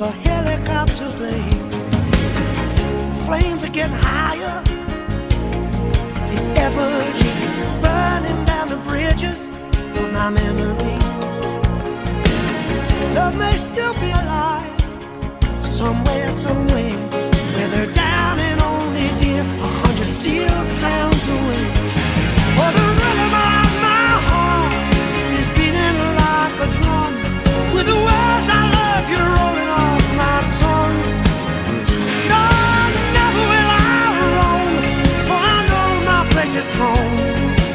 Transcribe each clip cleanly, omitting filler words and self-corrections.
a helicopter blade. Flames are getting higher in effigy, burning down the bridges of my memory. Love may still be alive somewhere, somewhere, where they're down and only dear 100 steel towns away. Oh, the rhythm of my heart is beating like a drum, with the words I love you rolling off my tongue. No, never will I roam, for I know my place is home,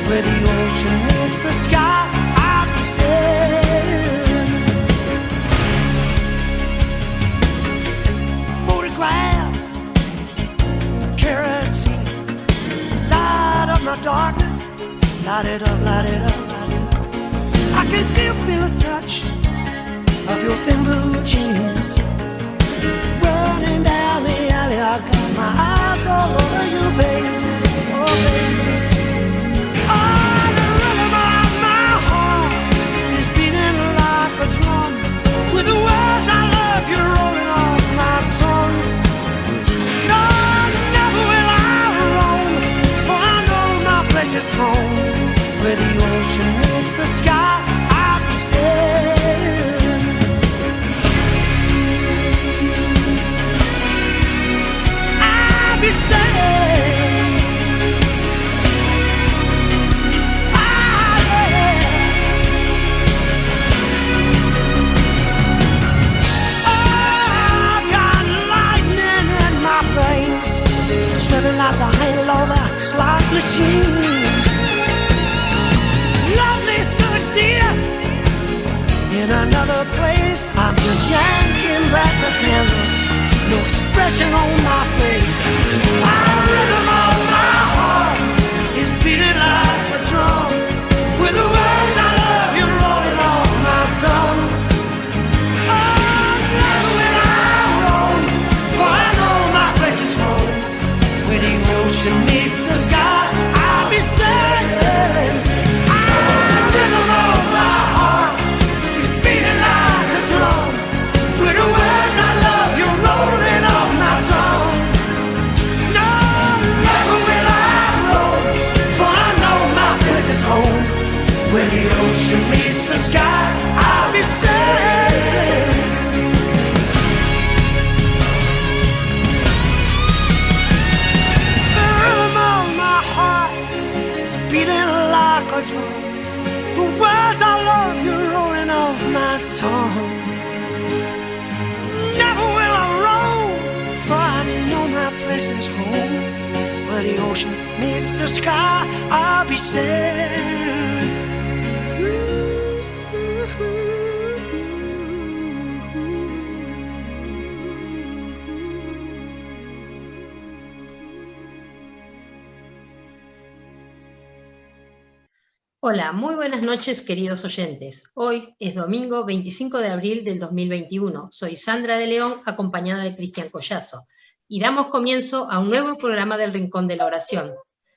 where the ocean meets the sky. I'll be sailing. Photographs, kerosene, light up my darkness, light it up, light it up, light it up. I can still feel a touch of your thin blue jeans running down the alley. I got my eyes all over you, baby. Oh, baby. Oh, the rhythm of my heart is beating like a drum, with the words I love you rolling off my tongue. No, never will I roam, for I know my place is home, where the ocean meets the sky. I'll be sailing. I'll be sailing. Living like the handle of a slot machine. Love may still exist in another place. I'm just yanking back the handle, no expression on my face. The rhythm of my heart is beating like a drum, with the words I love you rolling off my tongue. Oh, never will I roam, for I know my place is home, where the ocean meets the sky. I'll be sailing. The rhythm of my heart is beating like a drum, with the words I love you rolling off my tongue. No, never will I roam, for I know my place is home, where the ocean meets the sky. I'll be sailing. Beating like a drum, the words I love you rolling off my tongue. Never will I roam, for I know my place is home, where the ocean meets the sky. I'll be sailing. Hola, muy buenas noches queridos oyentes. Hoy es domingo 25 de abril del 2021. Soy Sandra de León, acompañada de Cristian Collazo, y damos comienzo a un nuevo programa del Rincón de la Oración.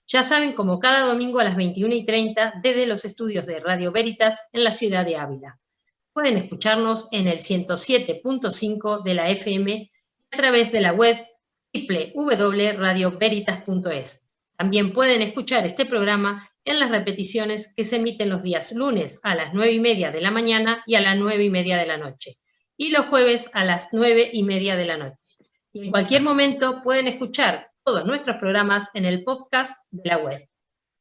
Ya saben, como cada domingo a las 21:30, desde los estudios de Radio Veritas en la ciudad de Ávila. Pueden escucharnos en el 107.5 de la FM a través de la web www.radioveritas.es. También pueden escuchar este programa en las repeticiones que se emiten los días lunes a las 9:30 de la mañana y a las 9:30 de la noche, y los jueves a las 9:30 de la noche. Y en cualquier momento pueden escuchar todos nuestros programas en el podcast de la web.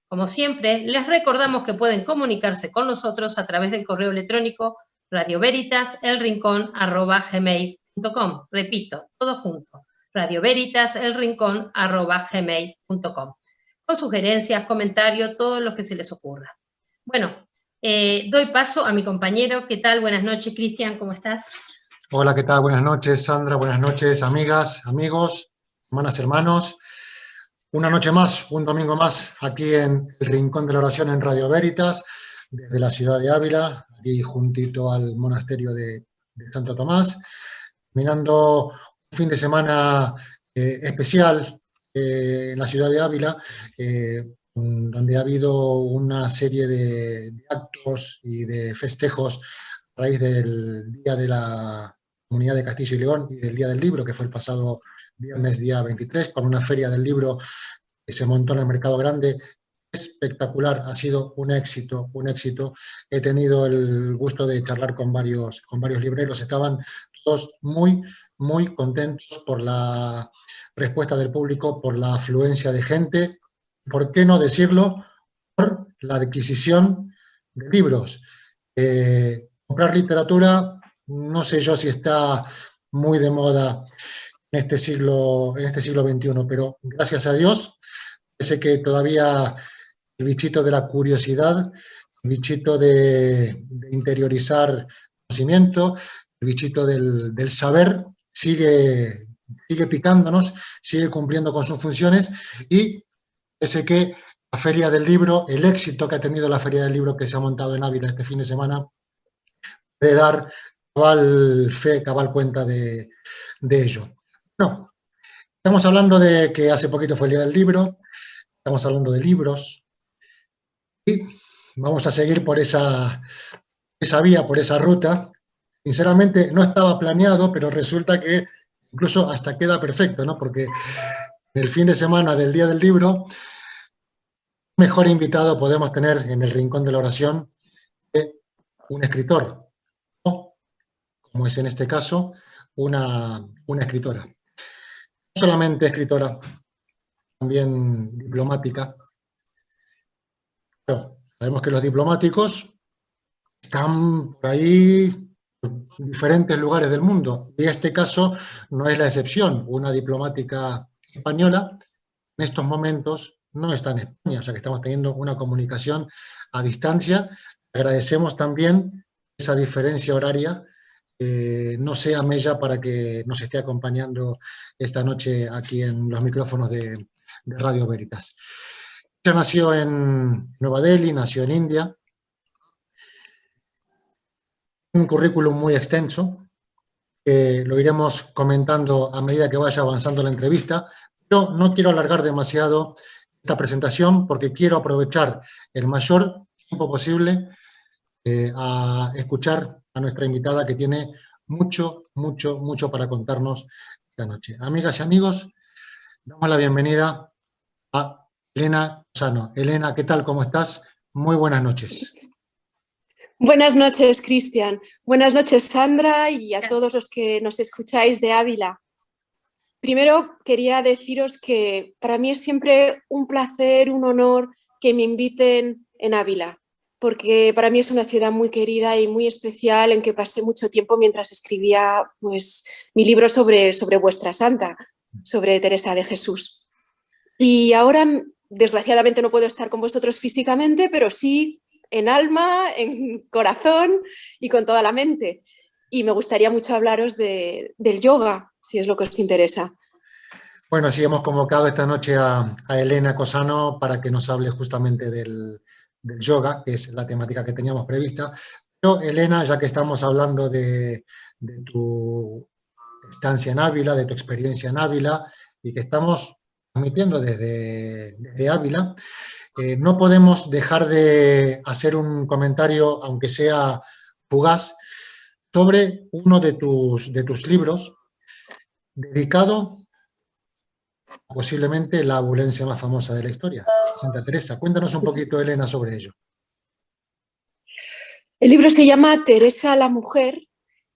Como siempre, les recordamos que pueden comunicarse con nosotros a través del correo electrónico radioveritas@gmail.com. Repito, todo junto, radioveritas@gmail.com. Con sugerencias, comentarios, todo lo que se les ocurra. Bueno, doy paso a mi compañero. ¿Qué tal? Buenas noches, Cristian, ¿cómo estás? Hola, ¿qué tal? Buenas noches, Sandra. Buenas noches, amigas, amigos, hermanas, hermanos. Una noche más, un domingo más, aquí en el Rincón de la Oración en Radio Veritas, desde la ciudad de Ávila, aquí juntito al monasterio de Santo Tomás, terminando un fin de semana especial en la ciudad de Ávila, donde ha habido una serie de actos y de festejos a raíz del Día de la Comunidad de Castilla y León y del Día del Libro, que fue el pasado viernes día 23, con una feria del libro que se montó en el Mercado Grande. Espectacular, ha sido un éxito, un éxito. He tenido el gusto de charlar con varios libreros, estaban todos muy contentos por la respuesta del público, por la afluencia de gente, ¿por qué no decirlo? Por la adquisición de libros. Comprar literatura, no sé yo si está muy de moda en este siglo XXI, pero gracias a Dios, parece que todavía el bichito de la curiosidad, el bichito de interiorizar conocimiento, el bichito del saber sigue picándonos, sigue cumpliendo con sus funciones, y parece que la Feria del Libro, el éxito que ha tenido la Feria del Libro que se ha montado en Ávila este fin de semana, puede dar cabal fe, cabal cuenta de ello. No, estamos hablando de que hace poquito fue el Día del Libro, estamos hablando de libros, y vamos a seguir por esa vía, por esa ruta. Sinceramente no estaba planeado, pero resulta que incluso hasta queda perfecto, ¿no? Porque el fin de semana del Día del Libro, mejor invitado podemos tener en el Rincón de la Oración que un escritor, o, como es en este caso, una escritora. No solamente escritora, también diplomática. Pero sabemos que los diplomáticos están por ahí en diferentes lugares del mundo, y este caso no es la excepción. Una diplomática española en estos momentos no está en España, o sea que estamos teniendo una comunicación a distancia. Agradecemos también esa diferencia horaria, no sea mella para que nos esté acompañando esta noche aquí en los micrófonos de Radio Veritas. Ella nació en Nueva Delhi, nació en India, un currículum muy extenso, lo iremos comentando a medida que vaya avanzando la entrevista, pero no quiero alargar demasiado esta presentación porque quiero aprovechar el mayor tiempo posible a escuchar a nuestra invitada, que tiene mucho para contarnos esta noche. Amigas y amigos, damos la bienvenida a Elena Cosano. Elena, ¿qué tal? ¿Cómo estás? Muy buenas noches. Buenas noches, Cristian. Buenas noches, Sandra, y a todos los que nos escucháis de Ávila. Primero, quería deciros que para mí es siempre un placer, un honor que me inviten en Ávila, porque para mí es una ciudad muy querida y muy especial, en que pasé mucho tiempo mientras escribía pues, mi libro sobre vuestra santa, sobre Teresa de Jesús. Y ahora, desgraciadamente, no puedo estar con vosotros físicamente, pero sí en alma, en corazón y con toda la mente. Y me gustaría mucho hablaros del yoga, si es lo que os interesa. Bueno, sí, hemos convocado esta noche a Elena Cosano para que nos hable justamente del yoga, que es la temática que teníamos prevista. Pero, Elena, ya que estamos hablando de tu estancia en Ávila, de tu experiencia en Ávila, y que estamos transmitiendo desde Ávila, no podemos dejar de hacer un comentario, aunque sea fugaz, sobre uno de tus libros, dedicado a posiblemente la abulencia más famosa de la historia, Santa Teresa. Cuéntanos un poquito, Elena, sobre ello. El libro se llama Teresa la Mujer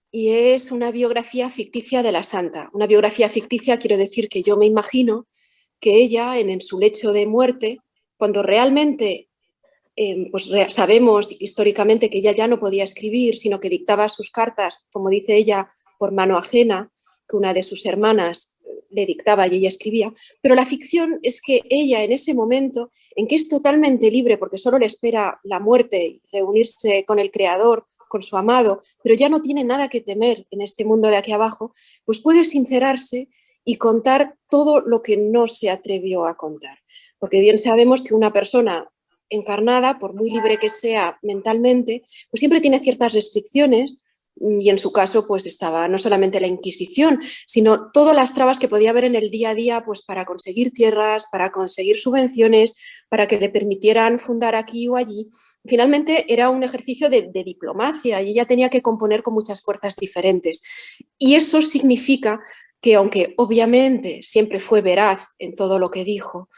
y es una biografía ficticia de la santa. Una biografía ficticia, quiero decir que yo me imagino que ella, en su lecho de muerte, cuando realmente pues sabemos históricamente que ella ya no podía escribir, sino que dictaba sus cartas, como dice ella, por mano ajena, que una de sus hermanas le dictaba y ella escribía, pero la ficción es que ella, en ese momento en que es totalmente libre, porque solo le espera la muerte y reunirse con el Creador, con su amado, pero ya no tiene nada que temer en este mundo de aquí abajo, pues puede sincerarse y contar todo lo que no se atrevió a contar. Porque bien sabemos que una persona encarnada, por muy libre que sea mentalmente, pues siempre tiene ciertas restricciones Y en su caso pues estaba no solamente la Inquisición, sino todas las trabas que podía haber en el día a día pues para conseguir tierras, para conseguir subvenciones, para que le permitieran fundar aquí o allí. Finalmente era un ejercicio de diplomacia y ella tenía que componer con muchas fuerzas diferentes. Y eso significa que, aunque obviamente siempre fue veraz en todo lo que dijo,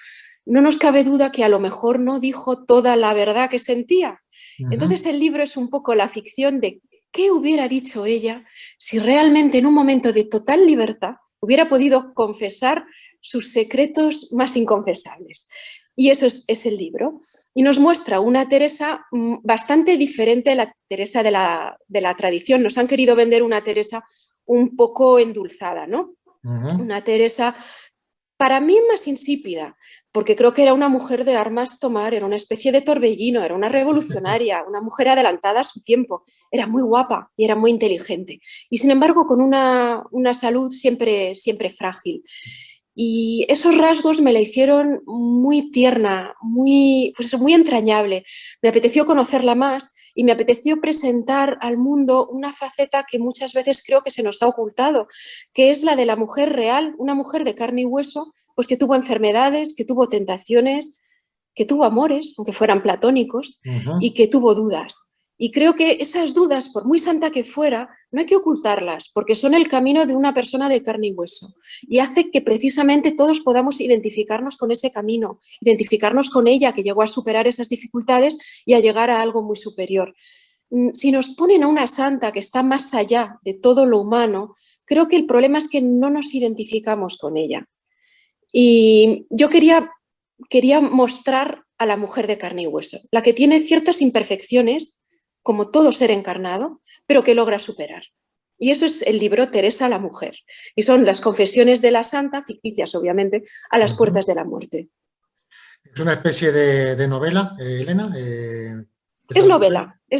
no nos cabe duda que a lo mejor no dijo toda la verdad que sentía. Entonces el libro es un poco la ficción de qué hubiera dicho ella si realmente en un momento de total libertad hubiera podido confesar sus secretos más inconfesables. Y eso es el libro. Y nos muestra una Teresa bastante diferente a la Teresa de la tradición. Nos han querido vender una Teresa un poco endulzada, ¿no? Una Teresa para mí más insípida, porque creo que era una mujer de armas tomar, era una especie de Torbellino, era una revolucionaria, una mujer adelantada a su tiempo, era muy guapa y era muy inteligente, y sin embargo con una salud siempre frágil. Y esos rasgos me la hicieron muy tierna, muy entrañable. Me apeteció conocerla más y me apeteció presentar al mundo una faceta que muchas veces creo que se nos ha ocultado, que es la de la mujer real, una mujer de carne y hueso, pues que tuvo enfermedades, que tuvo tentaciones, que tuvo amores, aunque fueran platónicos, y que tuvo dudas. Y creo que esas dudas, por muy santa que fuera, no hay que ocultarlas, porque son el camino de una persona de carne y hueso. Y hace que precisamente todos podamos identificarnos con ese camino, identificarnos con ella, que llegó a superar esas dificultades y a llegar a algo muy superior. Si nos ponen a una santa que está más allá de todo lo humano, creo que el problema es que no nos identificamos con ella. Y yo quería mostrar a la mujer de carne y hueso, la que tiene ciertas imperfecciones, como todo ser encarnado, pero que logra superar. Y eso es el libro Teresa la mujer. Y son las confesiones de la santa, ficticias obviamente, a las puertas de la muerte. ¿Es una especie de novela, Elena? Es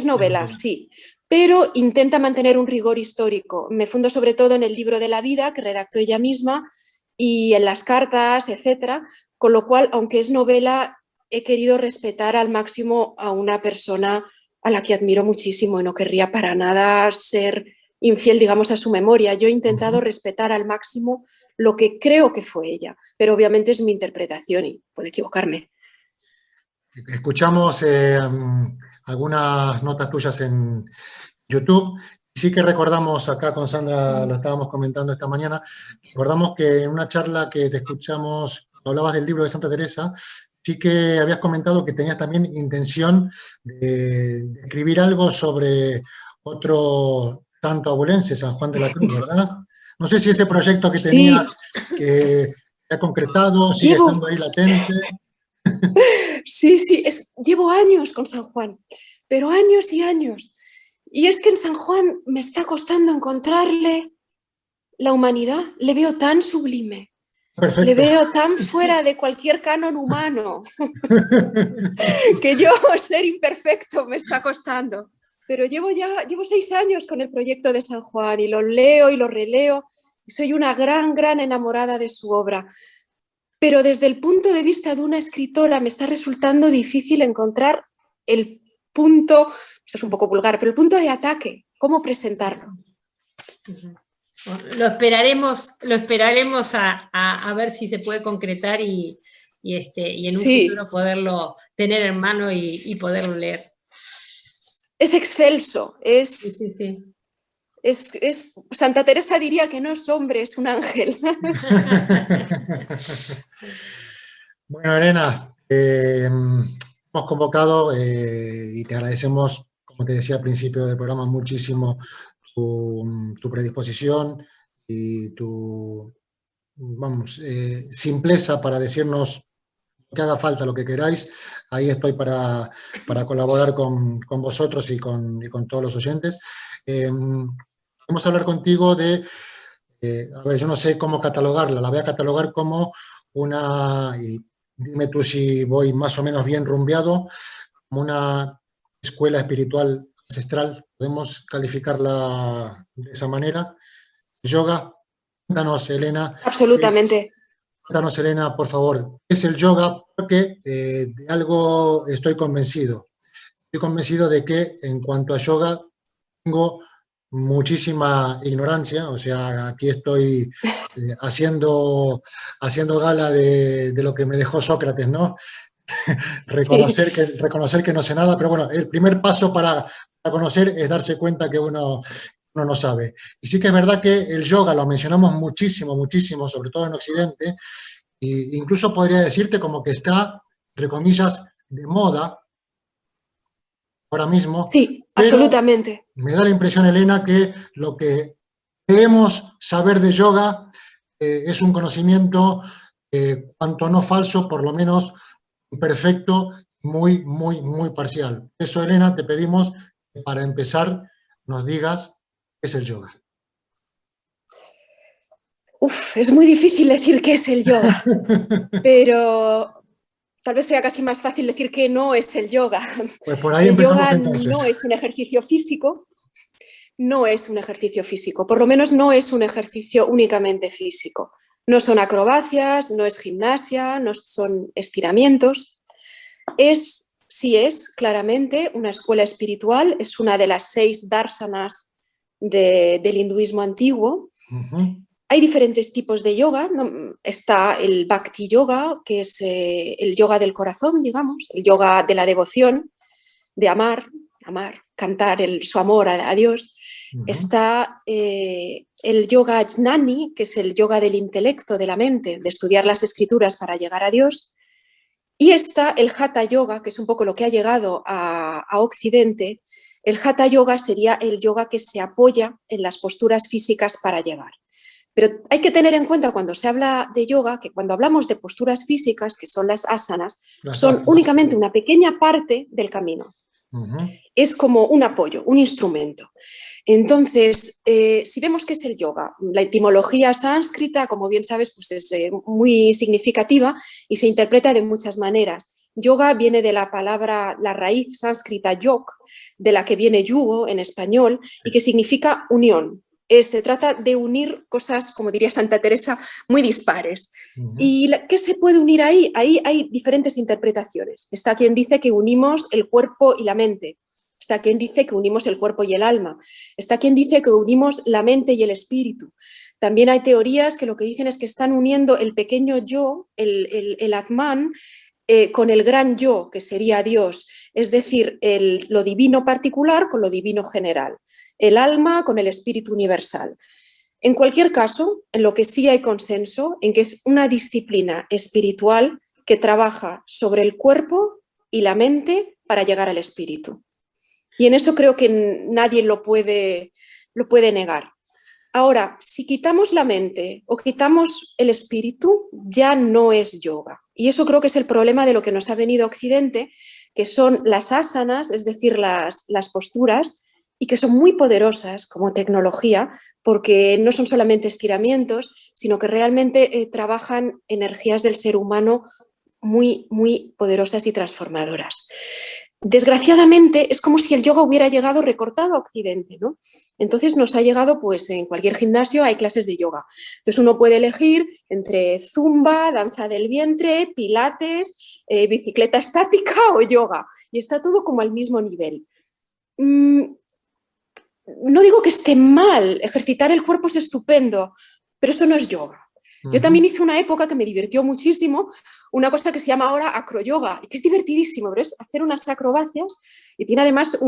novela, sí. Pero intenta mantener un rigor histórico. Me fundo sobre todo en el libro de la vida, que redactó ella misma, y en las cartas, etcétera. Con lo cual, aunque es novela, he querido respetar al máximo a una persona a la que admiro muchísimo y no querría para nada ser infiel, digamos, a su memoria. Yo he intentado respetar al máximo lo que creo que fue ella, pero obviamente es mi interpretación y puedo equivocarme. Escuchamos algunas notas tuyas en YouTube. Sí que recordamos acá con Sandra, lo estábamos comentando esta mañana, recordamos que en una charla que te escuchamos, hablabas del libro de Santa Teresa, sí que habías comentado que tenías también intención de escribir algo sobre otro santo abulense, San Juan de la Cruz, ¿verdad? No sé si ese proyecto que tenías que se ha concretado, sigue estando ahí latente. Sí, llevo años con San Juan, pero años y años. Y es que en San Juan me está costando encontrarle la humanidad, le veo tan sublime. Perfecto. Le veo tan fuera de cualquier canon humano que yo ser imperfecto me está costando. Pero llevo 6 años con el proyecto de San Juan y lo leo y lo releo. Y soy una gran enamorada de su obra. Pero desde el punto de vista de una escritora me está resultando difícil encontrar el punto, esto es un poco vulgar, pero el punto de ataque, cómo presentarlo. Lo esperaremos a ver si se puede concretar y en un futuro poderlo tener en mano y poderlo leer. Es excelso, Santa Teresa diría que no es hombre, es un ángel. Bueno, Elena, hemos convocado y te agradecemos, como te decía al principio del programa, muchísimo tu predisposición y tu simpleza para decirnos que haga falta, lo que queráis. Ahí estoy para colaborar con vosotros y con todos los oyentes. Vamos a hablar contigo de, a ver, yo no sé cómo catalogarla, la voy a catalogar como y dime tú si voy más o menos bien rumbeado, como una escuela espiritual ancestral, podemos calificarla de esa manera. Yoga, cuéntanos, Elena. Absolutamente. Cuéntanos, Elena, por favor, ¿qué es el yoga? Porque de algo estoy convencido. Estoy convencido de que en cuanto a yoga tengo muchísima ignorancia, o sea, aquí estoy haciendo gala de lo que me dejó Sócrates, ¿no? Sí. Reconocer que no sé nada, pero bueno, el primer paso para conocer es darse cuenta que uno no sabe. Y sí que es verdad que el yoga lo mencionamos muchísimo, muchísimo, sobre todo en Occidente, e incluso podría decirte como que está, entre comillas, de moda ahora mismo, Sí, pero absolutamente. me da la impresión, Elena, que lo que debemos saber de yoga es un conocimiento, cuanto no falso, por lo menos perfecto, muy, muy, muy parcial. Eso, Elena, te pedimos que para empezar nos digas qué es el yoga. Uf, es muy difícil decir qué es el yoga, pero tal vez sea casi más fácil decir que no es el yoga. Pues por ahí El empezamos yoga entonces. no es un ejercicio físico, no es un ejercicio físico, por lo menos no es un ejercicio únicamente físico. No son acrobacias, no es gimnasia, no son estiramientos. Sí es claramente una escuela espiritual, es una de las 6 dársanas del hinduismo antiguo. Hay diferentes tipos de yoga, ¿no? Está el Bhakti Yoga, que es el yoga del corazón, digamos, el yoga de la devoción, de amar, cantar su amor a Dios. Está el yoga Jnani, que es el yoga del intelecto, de la mente, de estudiar las escrituras para llegar a Dios. Y está el Hatha Yoga, que es un poco lo que ha llegado a Occidente. El Hatha Yoga sería el yoga que se apoya en las posturas físicas para llegar. Pero hay que tener en cuenta cuando se habla de yoga que cuando hablamos de posturas físicas, que son las asanas, son únicamente una pequeña parte del camino. Es como un apoyo, un instrumento. Entonces, si vemos qué es el yoga, la etimología sánscrita, como bien sabes, pues es muy significativa y se interpreta de muchas maneras. Yoga viene de la palabra, la raíz sánscrita yog, de la que viene yugo en español, y que significa unión. Se trata de unir cosas, como diría Santa Teresa, muy dispares. ¿Y qué se puede unir ahí? Ahí hay diferentes interpretaciones. Está quien dice que unimos el cuerpo y la mente. Está quien dice que unimos el cuerpo y el alma. Está quien dice que unimos la mente y el espíritu. También hay teorías que lo que dicen es que están uniendo el pequeño yo, el Atman, con el gran yo, que sería Dios, es decir, lo divino particular con lo divino general, el alma con el espíritu universal. En cualquier caso, en lo que sí hay consenso, en que es una disciplina espiritual que trabaja sobre el cuerpo y la mente para llegar al espíritu. Y en eso creo que nadie lo puede negar. Ahora, si quitamos la mente o quitamos el espíritu, ya no es yoga. Y eso creo que es el problema de lo que nos ha venido a Occidente, que son las asanas, es decir, las posturas, y que son muy poderosas como tecnología, porque no son solamente estiramientos, sino que realmente trabajan energías del ser humano muy, muy poderosas y transformadoras. Desgraciadamente es como si el yoga hubiera llegado recortado a Occidente, ¿no? Entonces nos ha llegado, pues en cualquier gimnasio hay clases de yoga. Entonces uno puede elegir entre zumba, danza del vientre, pilates, bicicleta estática o yoga. Y está todo como al mismo nivel. No digo que esté mal, ejercitar el cuerpo es estupendo, pero eso no es yoga. Yo también hice una época que me divirtió muchísimo, una cosa que se llama ahora acroyoga, que es divertidísimo, pero es hacer unas acrobacias y tiene además se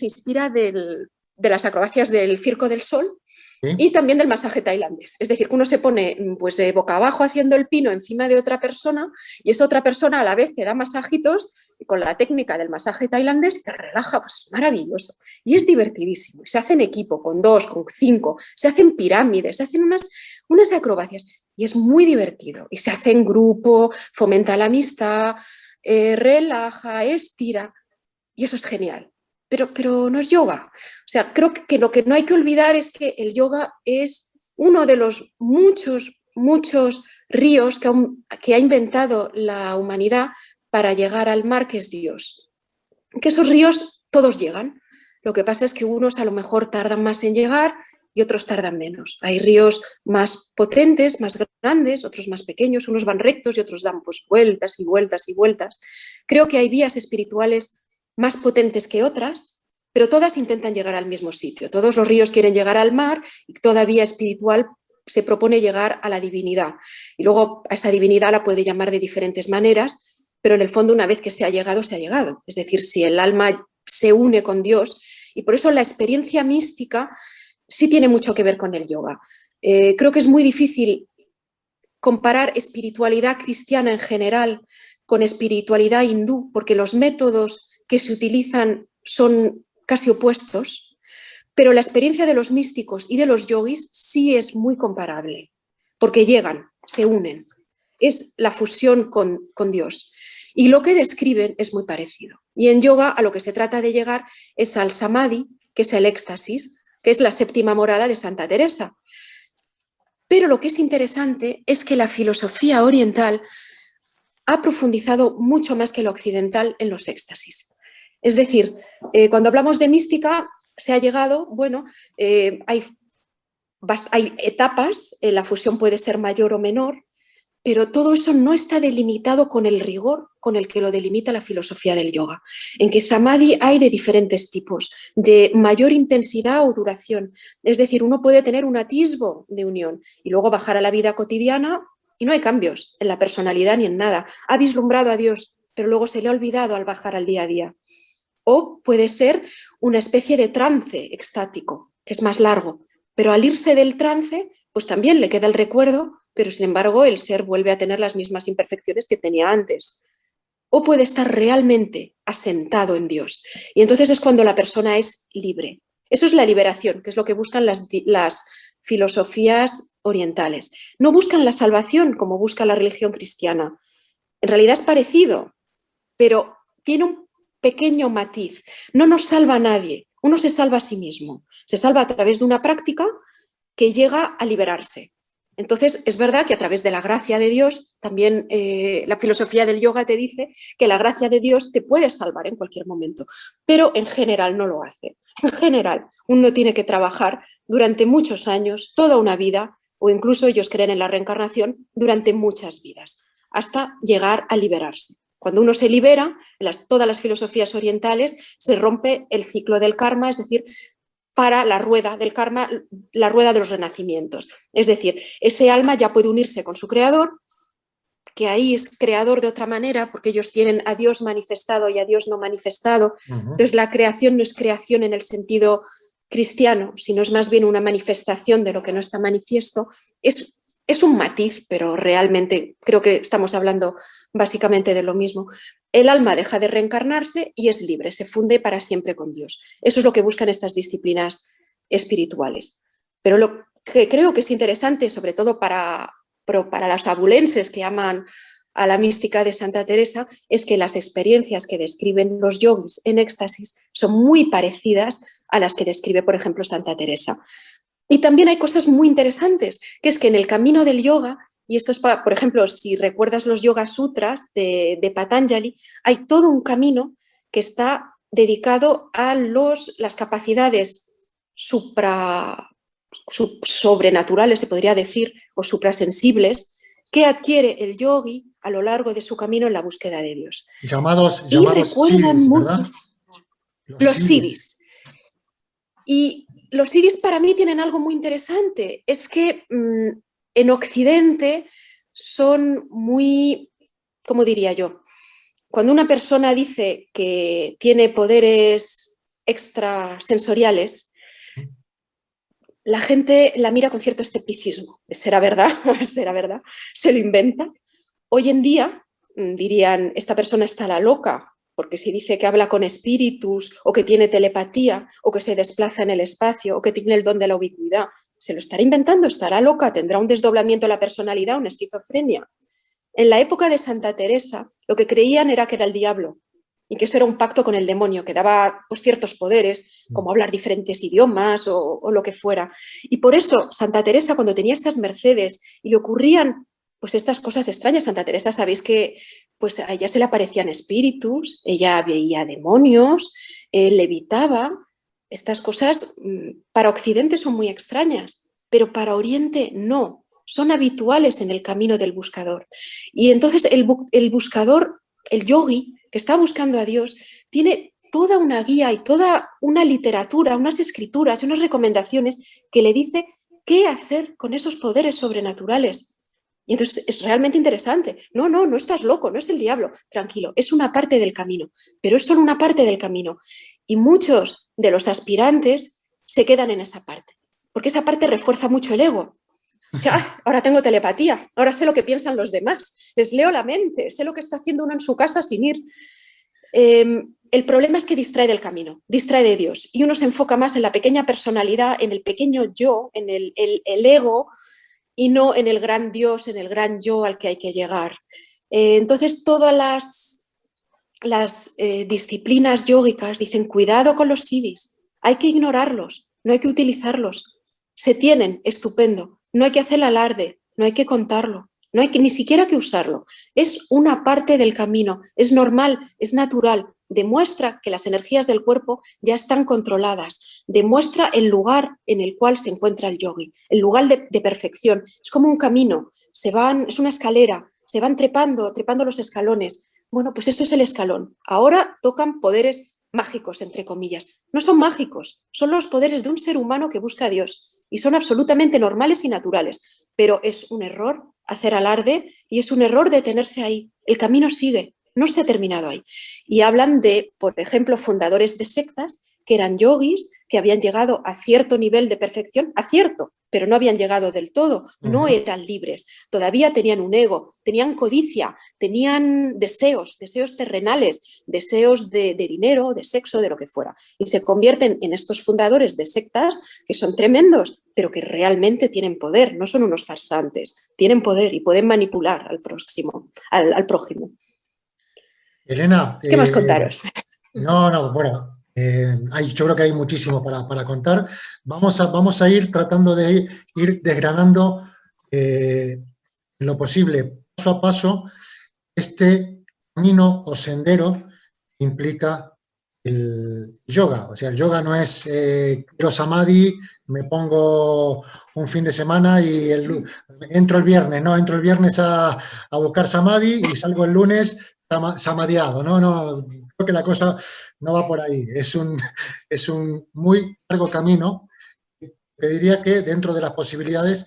inspira de las acrobacias del Circo del Sol. ¿Sí? Y también del masaje tailandés. Es decir, que uno se pone pues, boca abajo haciendo el pino encima de otra persona y esa otra persona a la vez te da masajitos con la técnica del masaje tailandés y te relaja, pues es maravilloso. Y es divertidísimo. Se hace en equipo, con 2, con 5, se hacen pirámides, se hacen unas acrobacias y es muy divertido. Y se hace en grupo, fomenta la amistad, relaja, estira y eso es genial. Pero no es yoga. O sea, creo que lo que no hay que olvidar es que el yoga es uno de los muchos ríos que ha inventado la humanidad para llegar al mar que es Dios. Que esos ríos todos llegan. Lo que pasa es que unos a lo mejor tardan más en llegar y otros tardan menos. Hay ríos más potentes, más grandes, otros más pequeños, unos van rectos y otros dan pues vueltas y vueltas y vueltas. Creo que hay vías espirituales más potentes que otras, pero todas intentan llegar al mismo sitio. Todos los ríos quieren llegar al mar y toda vía espiritual se propone llegar a la divinidad. Y luego a esa divinidad la puede llamar de diferentes maneras, pero en el fondo una vez que se ha llegado, se ha llegado. Es decir, si el alma se une con Dios, y por eso la experiencia mística sí tiene mucho que ver con el yoga. Creo que es muy difícil comparar espiritualidad cristiana en general con espiritualidad hindú, porque los métodos que se utilizan son casi opuestos, pero la experiencia de los místicos y de los yogis sí es muy comparable, porque llegan, se unen. Es la fusión con Dios. Y lo que describen es muy parecido. Y en yoga a lo que se trata de llegar es al samadhi, que es el éxtasis, que es la 7ª morada de Santa Teresa. Pero lo que es interesante es que la filosofía oriental ha profundizado mucho más que la occidental en los éxtasis. Es decir, cuando hablamos de mística, se ha llegado, bueno, hay etapas, la fusión puede ser mayor o menor, pero todo eso no está delimitado con el rigor con el que lo delimita la filosofía del yoga. En que samadhi hay de diferentes tipos, de mayor intensidad o duración. Es decir, uno puede tener un atisbo de unión y luego bajar a la vida cotidiana y no hay cambios en la personalidad ni en nada. Ha vislumbrado a Dios, pero luego se le ha olvidado al bajar al día a día. O puede ser una especie de trance extático, que es más largo, pero al irse del trance, pues también le queda el recuerdo, pero sin embargo el ser vuelve a tener las mismas imperfecciones que tenía antes. O puede estar realmente asentado en Dios. Y entonces es cuando la persona es libre. Eso es la liberación, que es lo que buscan las filosofías orientales. No buscan la salvación como busca la religión cristiana. En realidad es parecido, pero tiene un pequeño matiz. No nos salva a nadie, uno se salva a sí mismo. Se salva a través de una práctica que llega a liberarse. Entonces, es verdad que a través de la gracia de Dios, también la filosofía del yoga te dice que la gracia de Dios te puede salvar en cualquier momento, pero en general no lo hace. En general, uno tiene que trabajar durante muchos años, toda una vida, o incluso ellos creen en la reencarnación, durante muchas vidas, hasta llegar a liberarse. Cuando uno se libera, todas las filosofías orientales, se rompe el ciclo del karma, es decir, para la rueda del karma, la rueda de los renacimientos. Es decir, ese alma ya puede unirse con su creador, que ahí es creador de otra manera, porque ellos tienen a Dios manifestado y a Dios no manifestado. Entonces la creación no es creación en el sentido cristiano, sino es más bien una manifestación de lo que no está manifiesto. Es un matiz, pero realmente creo que estamos hablando básicamente de lo mismo. El alma deja de reencarnarse y es libre, se funde para siempre con Dios. Eso es lo que buscan estas disciplinas espirituales. Pero lo que creo que es interesante, sobre todo para los abulenses que aman a la mística de Santa Teresa, es que las experiencias que describen los yogis en éxtasis son muy parecidas a las que describe, por ejemplo, Santa Teresa. Y también hay cosas muy interesantes, que es que en el camino del yoga, y esto es, por ejemplo, si recuerdas los Yoga Sutras de Patanjali, hay todo un camino que está dedicado a las capacidades sobrenaturales, se podría decir, o suprasensibles, que adquiere el yogi a lo largo de su camino en la búsqueda de Dios. Llamados recuerdan siddhis, mucho ¿verdad? Los siddhis. Y los siddhis para mí tienen algo muy interesante, es que en Occidente son muy, ¿cómo diría yo? Cuando una persona dice que tiene poderes extrasensoriales, la gente la mira con cierto escepticismo. ¿Será verdad? ¿Será verdad? ¿Se lo inventa? Hoy en día dirían, esta persona está la loca, porque si dice que habla con espíritus o que tiene telepatía o que se desplaza en el espacio o que tiene el don de la ubicuidad, se lo estará inventando, estará loca, tendrá un desdoblamiento de la personalidad, una esquizofrenia. En la época de Santa Teresa lo que creían era que era el diablo y que eso era un pacto con el demonio, que daba pues, ciertos poderes, como hablar diferentes idiomas o lo que fuera. Y por eso Santa Teresa, cuando tenía estas mercedes y le ocurrían pues estas cosas extrañas, Santa Teresa, sabéis que pues a ella se le aparecían espíritus, ella veía demonios, levitaba. Estas cosas para Occidente son muy extrañas, pero para Oriente no, son habituales en el camino del buscador. Y entonces el buscador, el yogi, que está buscando a Dios, tiene toda una guía y toda una literatura, unas escrituras y unas recomendaciones que le dice qué hacer con esos poderes sobrenaturales. Y entonces es realmente interesante. No estás loco, no es el diablo. Tranquilo, es una parte del camino, pero es solo una parte del camino. Y muchos de los aspirantes se quedan en esa parte, porque esa parte refuerza mucho el ego. Ahora tengo telepatía, ahora sé lo que piensan los demás, les leo la mente, sé lo que está haciendo uno en su casa sin ir. El problema es que distrae del camino, distrae de Dios, y uno se enfoca más en la pequeña personalidad, en el pequeño yo, en el ego, y no en el gran Dios, en el gran yo al que hay que llegar. Entonces todas las disciplinas yógicas dicen cuidado con los siddhis, hay que ignorarlos, no hay que utilizarlos. Se tienen, estupendo, no hay que hacer alarde, no hay que contarlo, no hay que ni siquiera que usarlo. Es una parte del camino, es normal, es natural. Demuestra que las energías del cuerpo ya están controladas, demuestra el lugar en el cual se encuentra el yogi, el lugar de perfección. Es como un camino, es una escalera, se van trepando los escalones. Bueno, pues eso es el escalón. Ahora tocan poderes mágicos, entre comillas. No son mágicos, son los poderes de un ser humano que busca a Dios y son absolutamente normales y naturales, pero es un error hacer alarde y es un error detenerse ahí. El camino sigue. No se ha terminado ahí. Y hablan de, por ejemplo, fundadores de sectas que eran yogis, que habían llegado a cierto nivel de perfección, a cierto, pero no habían llegado del todo, no eran libres, todavía tenían un ego, tenían codicia, tenían deseos terrenales, deseos de dinero, de sexo, de lo que fuera. Y se convierten en estos fundadores de sectas que son tremendos, pero que realmente tienen poder, no son unos farsantes, tienen poder y pueden manipular al prójimo. Elena, ¿Qué más contaros? Bueno, yo creo que hay muchísimo para contar. Vamos a ir tratando de ir desgranando en lo posible, paso a paso, este camino o sendero que implica el yoga. O sea, el yoga no es quiero samadhi, me pongo un fin de semana y entro el viernes a buscar samadhi y salgo el lunes samadhiado, ¿no? Creo que la cosa no va por ahí. Es un muy largo camino. Te diría que dentro de las posibilidades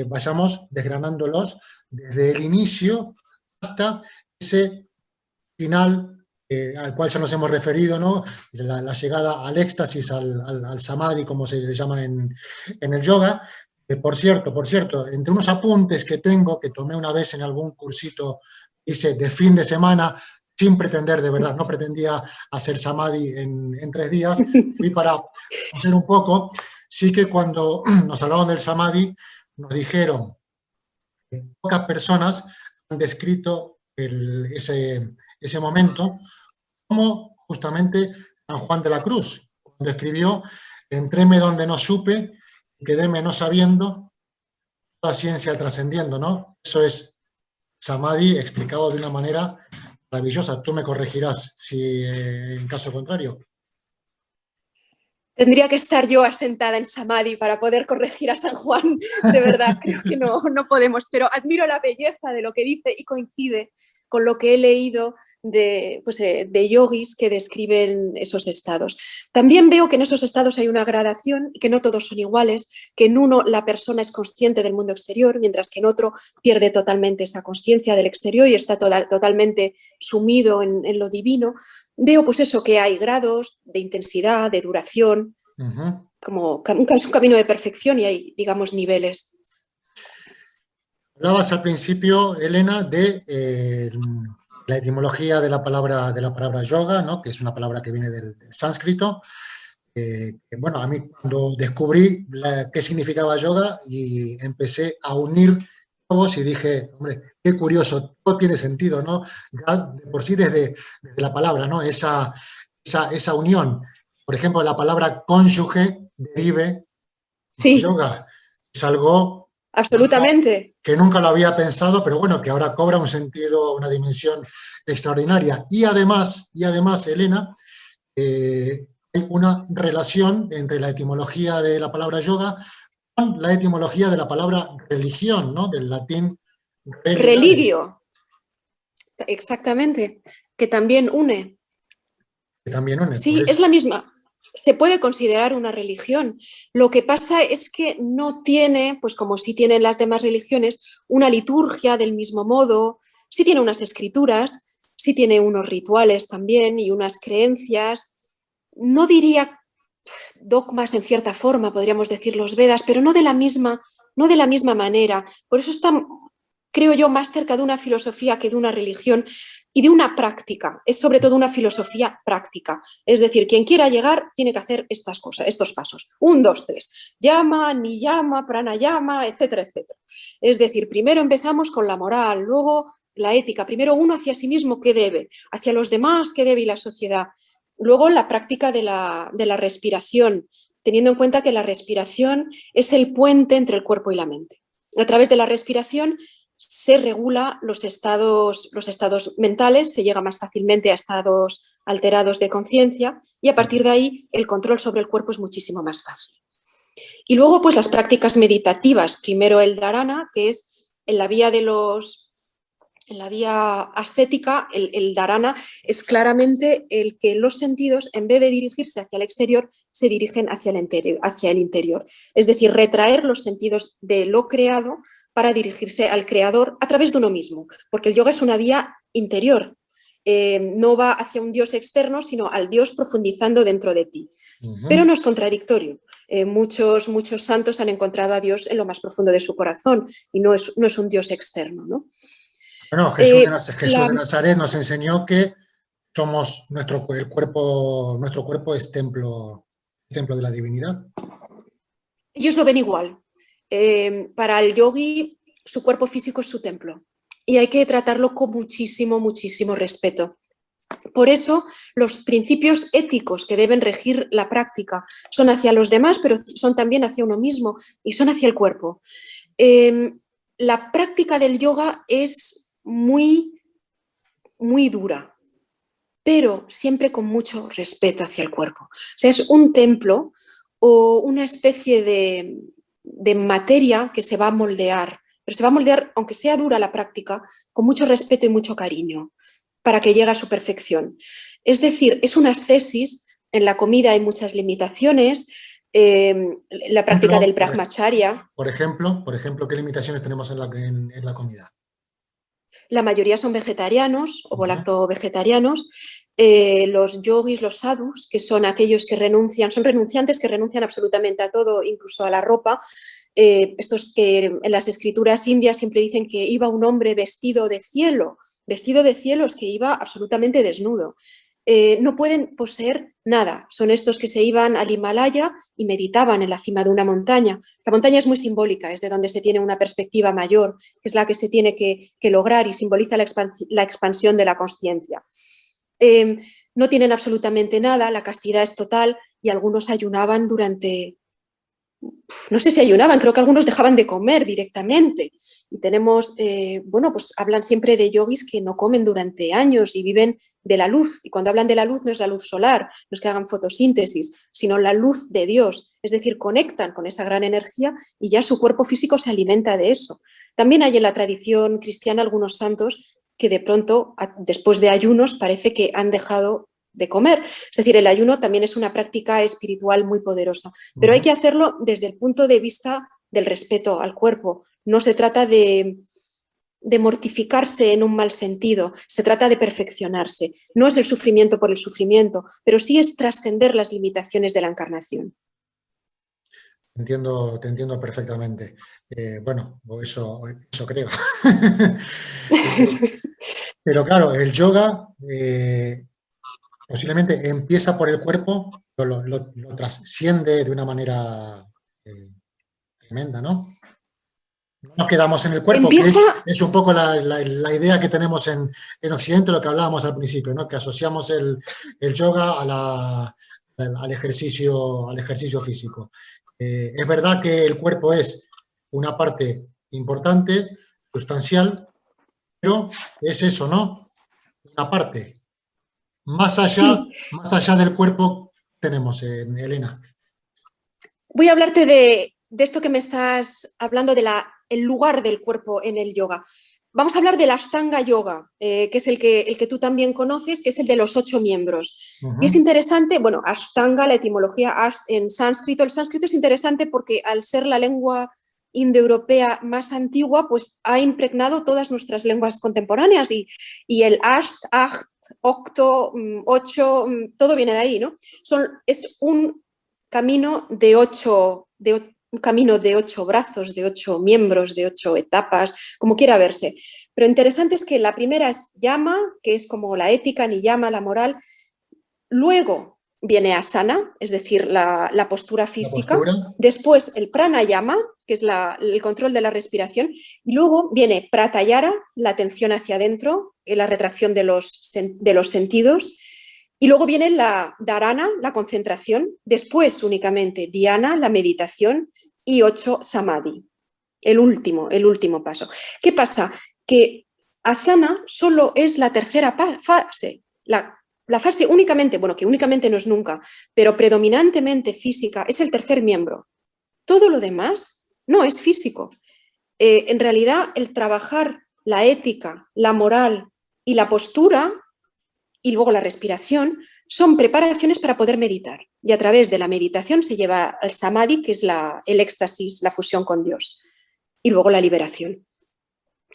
vayamos desgranándolos desde el inicio hasta ese final al cual ya nos hemos referido, ¿no? La llegada al éxtasis, al samadhi, como se le llama en el yoga. Por cierto, entre unos apuntes que tengo, que tomé una vez en algún cursito, hice de fin de semana, sin pretender, de verdad, no pretendía hacer samadhi en 3 días, fui para hacer un poco. Sí que cuando nos hablaban del samadhi, nos dijeron que pocas personas han descrito ese momento, como justamente San Juan de la Cruz, cuando escribió: entréme donde no supe, quedéme no sabiendo, toda ciencia trascendiendo, ¿no? Eso es samadhi explicado de una manera maravillosa. Tú me corregirás si en caso contrario. Tendría que estar yo asentada en samadhi para poder corregir a San Juan, de verdad, creo que no podemos, pero admiro la belleza de lo que dice y coincide con lo que he leído de yogis que describen esos estados. También veo que en esos estados hay una gradación y que no todos son iguales, que en uno la persona es consciente del mundo exterior, mientras que en otro pierde totalmente esa consciencia del exterior y está totalmente sumido en lo divino. Veo pues eso, que hay grados de intensidad, de duración, como un camino de perfección y hay, digamos, niveles. Hablabas al principio, Elena, de la etimología de la palabra yoga, ¿no? Que es una palabra que viene del sánscrito. Bueno, a mí cuando descubrí qué significaba yoga y empecé a unir todos y dije, hombre, qué curioso, todo tiene sentido, ¿no? Ya de por sí desde la palabra, ¿no? Esa unión. Por ejemplo, la palabra cónyuge derive de yoga. Es algo absolutamente que nunca lo había pensado, pero bueno, que ahora cobra un sentido, una dimensión extraordinaria. Y además, Elena, hay una relación entre la etimología de la palabra yoga con la etimología de la palabra religión, ¿no? Del latín religio. Exactamente, que también une. que también une. Sí, es la misma. Se puede considerar una religión. Lo que pasa es que no tiene, pues como sí tienen las demás religiones, una liturgia del mismo modo, sí tiene unas escrituras, sí tiene unos rituales también y unas creencias. No diría dogmas en cierta forma, podríamos decir los Vedas, pero no de la misma manera. Por eso está, creo yo, más cerca de una filosofía que de una religión y de una práctica. Es sobre todo una filosofía práctica. Es decir, quien quiera llegar tiene que hacer estas cosas, estos pasos. 1, 2, 3. Yama, niyama, pranayama, etcétera, etcétera. Es decir, primero empezamos con la moral, luego la ética. Primero uno hacia sí mismo, ¿qué debe? Hacia los demás, ¿qué debe? Y la sociedad. Luego la práctica de la respiración, teniendo en cuenta que la respiración es el puente entre el cuerpo y la mente. A través de la respiración se regula los estados mentales, se llega más fácilmente a estados alterados de conciencia y a partir de ahí el control sobre el cuerpo es muchísimo más fácil. Y luego pues las prácticas meditativas, primero el dharana, que es en la vía ascética, el dharana es claramente el que los sentidos, en vez de dirigirse hacia el exterior, se dirigen hacia el interior. Es decir, retraer los sentidos de lo creado para dirigirse al creador a través de uno mismo, porque el yoga es una vía interior, no va hacia un Dios externo, sino al Dios profundizando dentro de ti. Pero no es contradictorio. Muchos santos han encontrado a Dios en lo más profundo de su corazón y no es un Dios externo, ¿no? Bueno, Jesús de Nazaret nos enseñó que somos nuestro cuerpo es templo de la divinidad. Ellos lo ven igual. Para el yogui, su cuerpo físico es su templo y hay que tratarlo con muchísimo, muchísimo respeto. Por eso, los principios éticos que deben regir la práctica son hacia los demás, pero son también hacia uno mismo y son hacia el cuerpo. La práctica del yoga es muy, muy dura, pero siempre con mucho respeto hacia el cuerpo. O sea, es un templo o una especie de materia que se va a moldear, pero se va a moldear, aunque sea dura la práctica, con mucho respeto y mucho cariño, para que llegue a su perfección. Es decir, es una ascesis, en la comida hay muchas limitaciones, la práctica del brahmacharya. Por ejemplo, ¿qué limitaciones tenemos en la comida? La mayoría son vegetarianos o lacto-vegetarianos. Los yogis, los sadhus, que son aquellos que son renunciantes que renuncian absolutamente a todo, incluso a la ropa. Estos que en las escrituras indias siempre dicen que iba un hombre vestido de cielo es que iba absolutamente desnudo. No pueden poseer nada. Son estos que se iban al Himalaya y meditaban en la cima de una montaña. La montaña es muy simbólica, es de donde se tiene una perspectiva mayor, que es la que se tiene que lograr y simboliza la expansión de la consciencia. No tienen absolutamente nada, la castidad es total y algunos ayunaban durante... No sé si ayunaban, creo que algunos dejaban de comer directamente. Y tenemos, pues hablan siempre de yogis que no comen durante años y viven de la luz. Y cuando hablan de la luz no es la luz solar, no es que hagan fotosíntesis, sino la luz de Dios. Es decir, conectan con esa gran energía y ya su cuerpo físico se alimenta de eso. También hay en la tradición cristiana algunos santos que de pronto, después de ayunos, parece que han dejado de comer. Es decir, el ayuno también es una práctica espiritual muy poderosa, pero hay que hacerlo desde el punto de vista del respeto al cuerpo. No se trata de mortificarse en un mal sentido, se trata de perfeccionarse. No es el sufrimiento por el sufrimiento, pero sí es trascender las limitaciones de la encarnación. Te entiendo perfectamente. Eso creo. Pero claro, el yoga posiblemente empieza por el cuerpo, lo trasciende de una manera tremenda, ¿no? No nos quedamos en el cuerpo, que es un poco la idea que tenemos en Occidente, lo que hablábamos al principio, ¿no? Que asociamos el yoga al ejercicio físico. Es verdad que el cuerpo es una parte importante, sustancial, pero es eso, ¿no? Una parte. Más allá del cuerpo tenemos, Elena. Voy a hablarte de esto que me estás hablando, el lugar del cuerpo en el yoga. vamos a hablar del Ashtanga Yoga, que es el que tú también conoces, que es el de los 8 miembros. Y es interesante, bueno, Ashtanga, la etimología en sánscrito, el sánscrito es interesante porque al ser la lengua indoeuropea más antigua, pues ha impregnado todas nuestras lenguas contemporáneas y el Asht, Acht, Octo, 8, todo viene de ahí, ¿no? Es un camino de 8 brazos, de 8 miembros, de 8 etapas, como quiera verse. Pero interesante es que la primera es yama, que es como la ética, niyama, la moral. Luego viene asana, es decir, la postura física. Después el pranayama, que es el control de la respiración. Y luego viene pratyahara, la atención hacia adentro, la retracción de los sentidos. Y luego viene la dharana, la concentración. Después únicamente dhyana, la meditación. Y 8, samadhi, el último paso. ¿Qué pasa? Que asana solo es la tercera fase. La fase únicamente, bueno, que únicamente no es nunca, pero predominantemente física, es el tercer miembro. Todo lo demás no es físico. En realidad, el trabajar la ética, la moral y la postura, y luego la respiración, son preparaciones para poder meditar. Y a través de la meditación se lleva al samadhi, que es el éxtasis, la fusión con Dios. Y luego la liberación.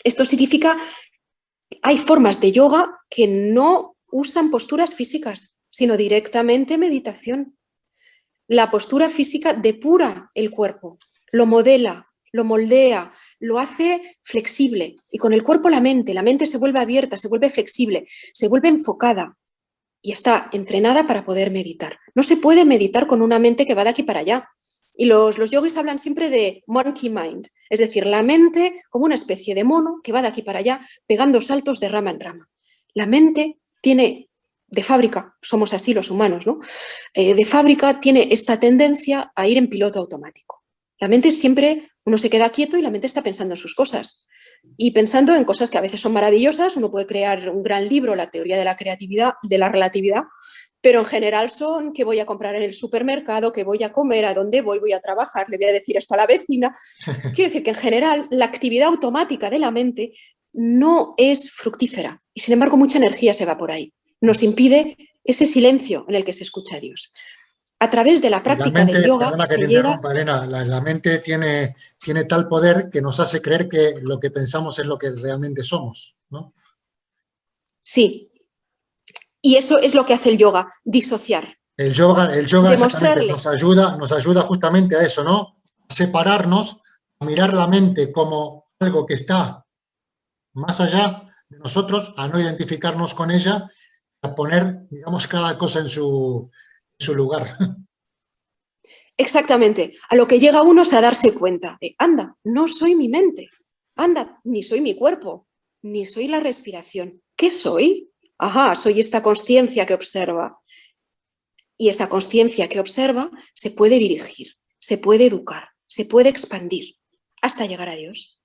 Esto significa que hay formas de yoga que no usan posturas físicas, sino directamente meditación. La postura física depura el cuerpo, lo modela, lo moldea, lo hace flexible. Y con el cuerpo la mente se vuelve abierta, se vuelve flexible, se vuelve enfocada y está entrenada para poder meditar. No se puede meditar con una mente que va de aquí para allá. Y los yogis hablan siempre de monkey mind, es decir, la mente como una especie de mono que va de aquí para allá pegando saltos de rama en rama. La mente tiene, de fábrica, somos así los humanos, ¿no? De fábrica tiene esta tendencia a ir en piloto automático. La mente siempre, uno se queda quieto y la mente está pensando en sus cosas. Y pensando en cosas que a veces son maravillosas, uno puede crear un gran libro, la teoría de la creatividad, de la relatividad, pero en general son qué voy a comprar en el supermercado, qué voy a comer, a dónde voy a trabajar, le voy a decir esto a la vecina. Quiere decir que en general la actividad automática de la mente no es fructífera y sin embargo mucha energía se va por ahí. Nos impide ese silencio en el que se escucha a Dios. A través de la práctica del yoga perdona que te interrumpa, Elena, la mente tiene tal poder que nos hace creer que lo que pensamos es lo que realmente somos, ¿no? Sí. Y eso es lo que hace el yoga, disociar. El yoga exactamente nos ayuda justamente a eso, ¿no? A separarnos, a mirar la mente como algo que está más allá de nosotros, a no identificarnos con ella, a poner, digamos, cada cosa en su lugar. Exactamente. A lo que llega uno es a darse cuenta de, anda, no soy mi mente, anda, ni soy mi cuerpo, ni soy la respiración. ¿Qué soy? Ajá, soy esta consciencia que observa. Y esa consciencia que observa se puede dirigir, se puede educar, se puede expandir hasta llegar a Dios.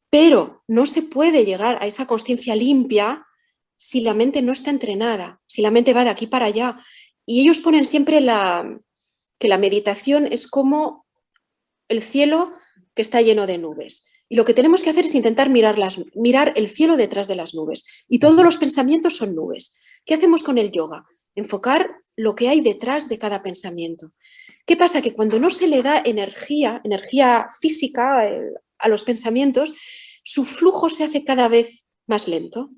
Pero no se puede llegar a esa consciencia limpia si la mente no está entrenada, si la mente va de aquí para allá. Y ellos ponen siempre que la meditación es como el cielo que está lleno de nubes. Y lo que tenemos que hacer es intentar mirar el cielo detrás de las nubes. Y todos los pensamientos son nubes. ¿Qué hacemos con el yoga? Enfocar lo que hay detrás de cada pensamiento. ¿Qué pasa? Que cuando no se le da energía física a los pensamientos, su flujo se hace cada vez más lento.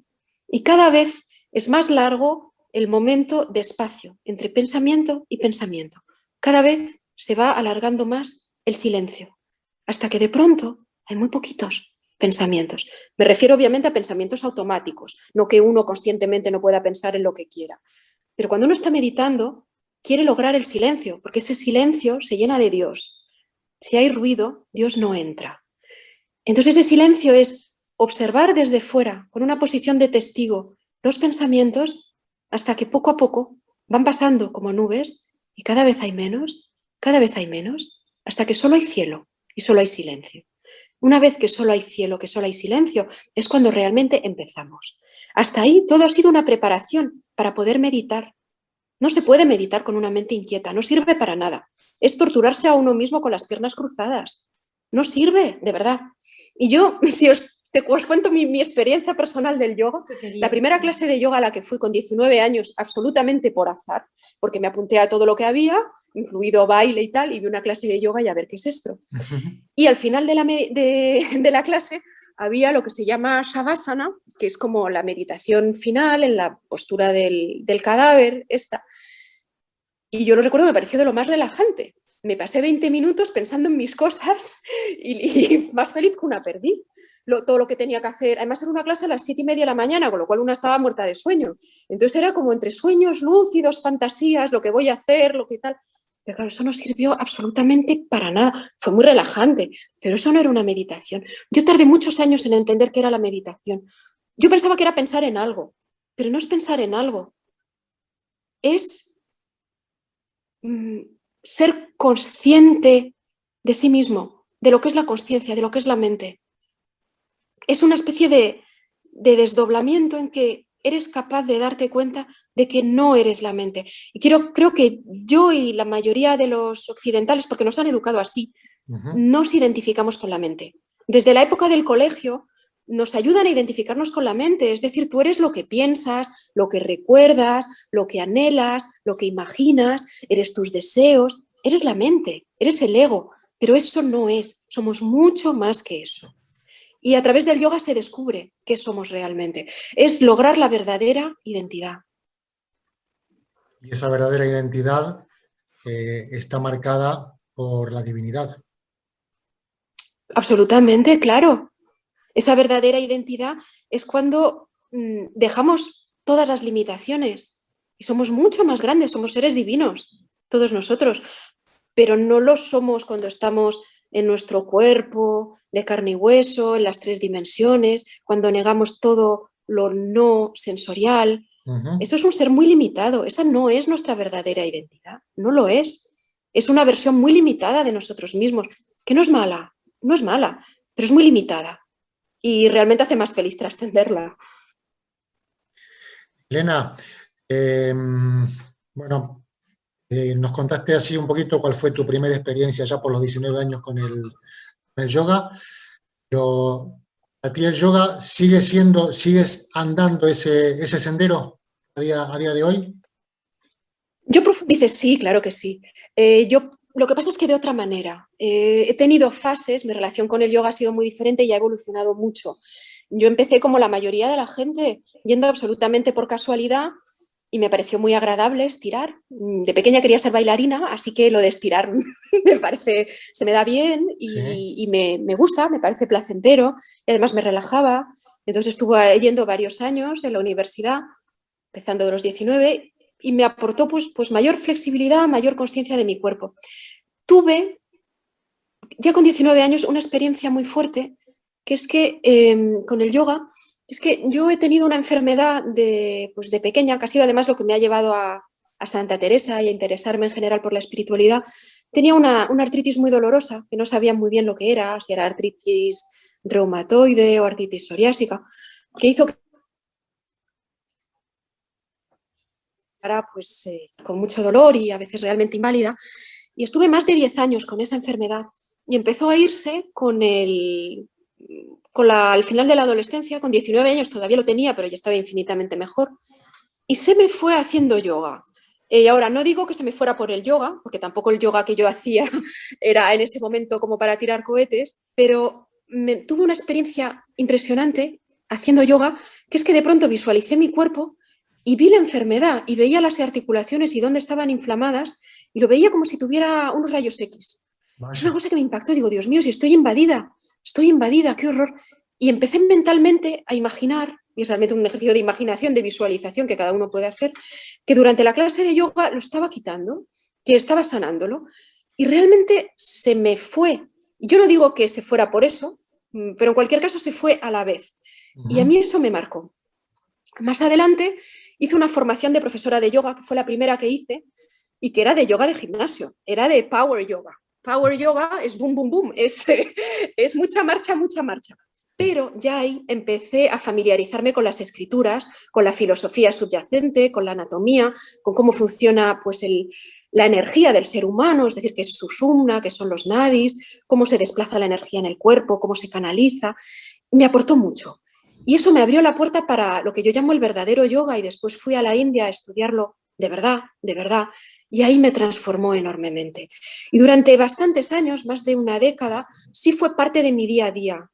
Y cada vez es más largo el momento de espacio entre pensamiento y pensamiento. Cada vez se va alargando más el silencio, hasta que de pronto hay muy poquitos pensamientos. Me refiero obviamente a pensamientos automáticos, no que uno conscientemente no pueda pensar en lo que quiera. Pero cuando uno está meditando, quiere lograr el silencio, porque ese silencio se llena de Dios. Si hay ruido, Dios no entra. Entonces ese silencio es observar desde fuera, con una posición de testigo, los pensamientos hasta que poco a poco van pasando como nubes y cada vez hay menos, hasta que solo hay cielo y solo hay silencio. Una vez que solo hay cielo, que solo hay silencio, es cuando realmente empezamos. Hasta ahí todo ha sido una preparación para poder meditar. No se puede meditar con una mente inquieta, no sirve para nada. Es torturarse a uno mismo con las piernas cruzadas. No sirve, de verdad. Y yo, si os os cuento mi experiencia personal del yoga. La primera clase de yoga a la que fui con 19 años, absolutamente por azar, porque me apunté a todo lo que había, incluido baile y tal, y vi una clase de yoga y a ver qué es esto. Y al final de la clase había lo que se llama Shavasana, que es como la meditación final en la postura del cadáver, esta. Y yo lo recuerdo, me pareció de lo más relajante. Me pasé 20 minutos pensando en mis cosas y más feliz que una perdí. Todo lo que tenía que hacer. Además era una clase a las 7:30 de la mañana, con lo cual una estaba muerta de sueño. Entonces era como entre sueños lúcidos, fantasías, lo que voy a hacer, lo que tal. Pero claro, eso no sirvió absolutamente para nada. Fue muy relajante, pero eso no era una meditación. Yo tardé muchos años en entender qué era la meditación. Yo pensaba que era pensar en algo, pero no es pensar en algo. Es ser consciente de sí mismo, de lo que es la consciencia, de lo que es la mente. Es una especie de desdoblamiento en que eres capaz de darte cuenta de que no eres la mente. Y creo que yo y la mayoría de los occidentales, porque nos han educado así, nos identificamos con la mente. Desde la época del colegio nos ayudan a identificarnos con la mente, es decir, tú eres lo que piensas, lo que recuerdas, lo que anhelas, lo que imaginas, eres tus deseos, eres la mente, eres el ego, pero eso no es, somos mucho más que eso. Y a través del yoga se descubre qué somos realmente, es lograr la verdadera identidad. Y esa verdadera identidad está marcada por la divinidad. Absolutamente, claro. Esa verdadera identidad es cuando dejamos todas las limitaciones y somos mucho más grandes, somos seres divinos, todos nosotros, pero no lo somos cuando estamos en nuestro cuerpo, de carne y hueso, en las 3 dimensiones, cuando negamos todo lo no sensorial. Eso es un ser muy limitado, esa no es nuestra verdadera identidad, no lo es. Es una versión muy limitada de nosotros mismos, que no es mala, pero es muy limitada. Y realmente hace más feliz trascenderla. Elena, bueno, nos contaste así un poquito cuál fue tu primera experiencia ya por los 19 años con el yoga, pero ¿a ti el yoga sigues andando ese sendero a día de hoy? Yo profundice, sí, claro que sí. Lo que pasa es que de otra manera. He tenido fases, mi relación con el yoga ha sido muy diferente y ha evolucionado mucho. Yo empecé como la mayoría de la gente, yendo absolutamente por casualidad y me pareció muy agradable estirar. De pequeña quería ser bailarina, así que lo de estirar se me da bien y me gusta, me parece placentero y además me relajaba. Entonces estuve yendo varios años en la universidad, empezando de los 19, y me aportó pues mayor flexibilidad, mayor conciencia de mi cuerpo. Tuve, ya con 19 años, una experiencia muy fuerte, que es que con el yoga, es que yo he tenido una enfermedad de pequeña, que ha sido además lo que me ha llevado a Santa Teresa y a interesarme en general por la espiritualidad. Tenía una artritis muy dolorosa, que no sabía muy bien lo que era, si era artritis reumatoide o artritis psoriásica, que hizo que con mucho dolor y a veces realmente inválida, y estuve más de 10 años con esa enfermedad y empezó a irse al final de la adolescencia, con 19 años todavía lo tenía, pero ya estaba infinitamente mejor, y se me fue haciendo yoga. Y ahora no digo que se me fuera por el yoga, porque tampoco el yoga que yo hacía era en ese momento como para tirar cohetes, pero tuve una experiencia impresionante haciendo yoga, que es que de pronto visualicé mi cuerpo y vi la enfermedad y veía las articulaciones y dónde estaban inflamadas y lo veía como si tuviera unos rayos X. Vaya. Es una cosa que me impactó. Digo, Dios mío, si estoy invadida, qué horror. Y empecé mentalmente a imaginar, y es realmente un ejercicio de imaginación, de visualización que cada uno puede hacer, que durante la clase de yoga lo estaba quitando, que estaba sanándolo, y realmente se me fue. Yo no digo que se fuera por eso, pero en cualquier caso se fue a la vez. Y a mí eso me marcó. Más adelante hice una formación de profesora de yoga, que fue la primera que hice, y que era de yoga de gimnasio, era de power yoga. Power yoga es boom, boom, boom, es mucha marcha, mucha marcha. Pero ya ahí empecé a familiarizarme con las escrituras, con la filosofía subyacente, con la anatomía, con cómo funciona pues, la energía del ser humano, es decir, qué es Sushumna, qué son los nadis, cómo se desplaza la energía en el cuerpo, cómo se canaliza. me aportó mucho. Y eso me abrió la puerta para lo que yo llamo el verdadero yoga, y después fui a la India a estudiarlo de verdad, y ahí me transformó enormemente. Y durante bastantes años, más de una década, sí fue parte de mi día a día,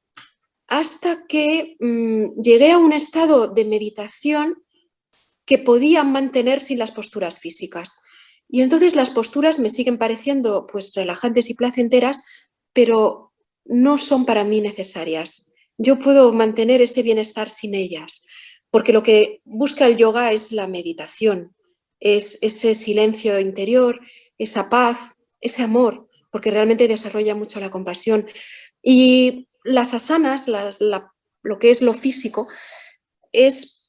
hasta que llegué a un estado de meditación que podía mantener sin las posturas físicas. Y entonces las posturas me siguen pareciendo pues relajantes y placenteras, pero no son para mí necesarias. Yo puedo mantener ese bienestar sin ellas, porque lo que busca el yoga es la meditación, es ese silencio interior, esa paz, ese amor, porque realmente desarrolla mucho la compasión. Y las asanas, lo que es lo físico, es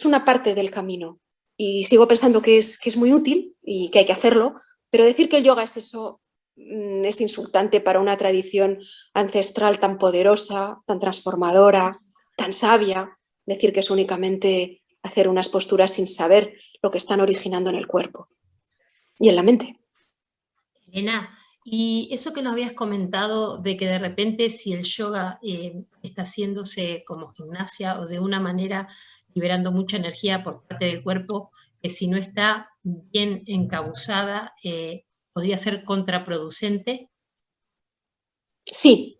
una parte del camino. Y sigo pensando que es muy útil y que hay que hacerlo, pero decir que el yoga es eso es insultante para una tradición ancestral tan poderosa, tan transformadora, tan sabia. Decir que es únicamente hacer unas posturas sin saber lo que están originando en el cuerpo y en la mente. Elena, y eso que nos habías comentado de que de repente si el yoga está haciéndose como gimnasia o de una manera liberando mucha energía por parte del cuerpo, que si no está bien encabuzada, podría ser contraproducente. Sí.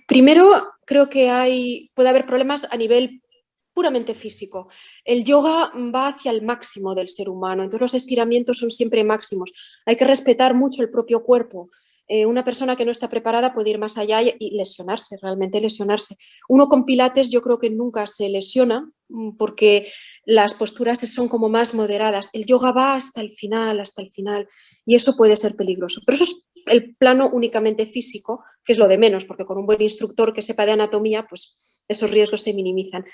Primero, creo que puede haber problemas a nivel puramente físico. El yoga va hacia el máximo del ser humano, entonces los estiramientos son siempre máximos. Hay que respetar mucho el propio cuerpo. Una persona que no está preparada puede ir más allá y lesionarse, realmente lesionarse. Uno con pilates yo creo que nunca se lesiona porque las posturas son como más moderadas. El yoga va hasta el final, y eso puede ser peligroso. Pero eso es el plano únicamente físico, que es lo de menos, porque con un buen instructor que sepa de anatomía, pues esos riesgos se minimizan.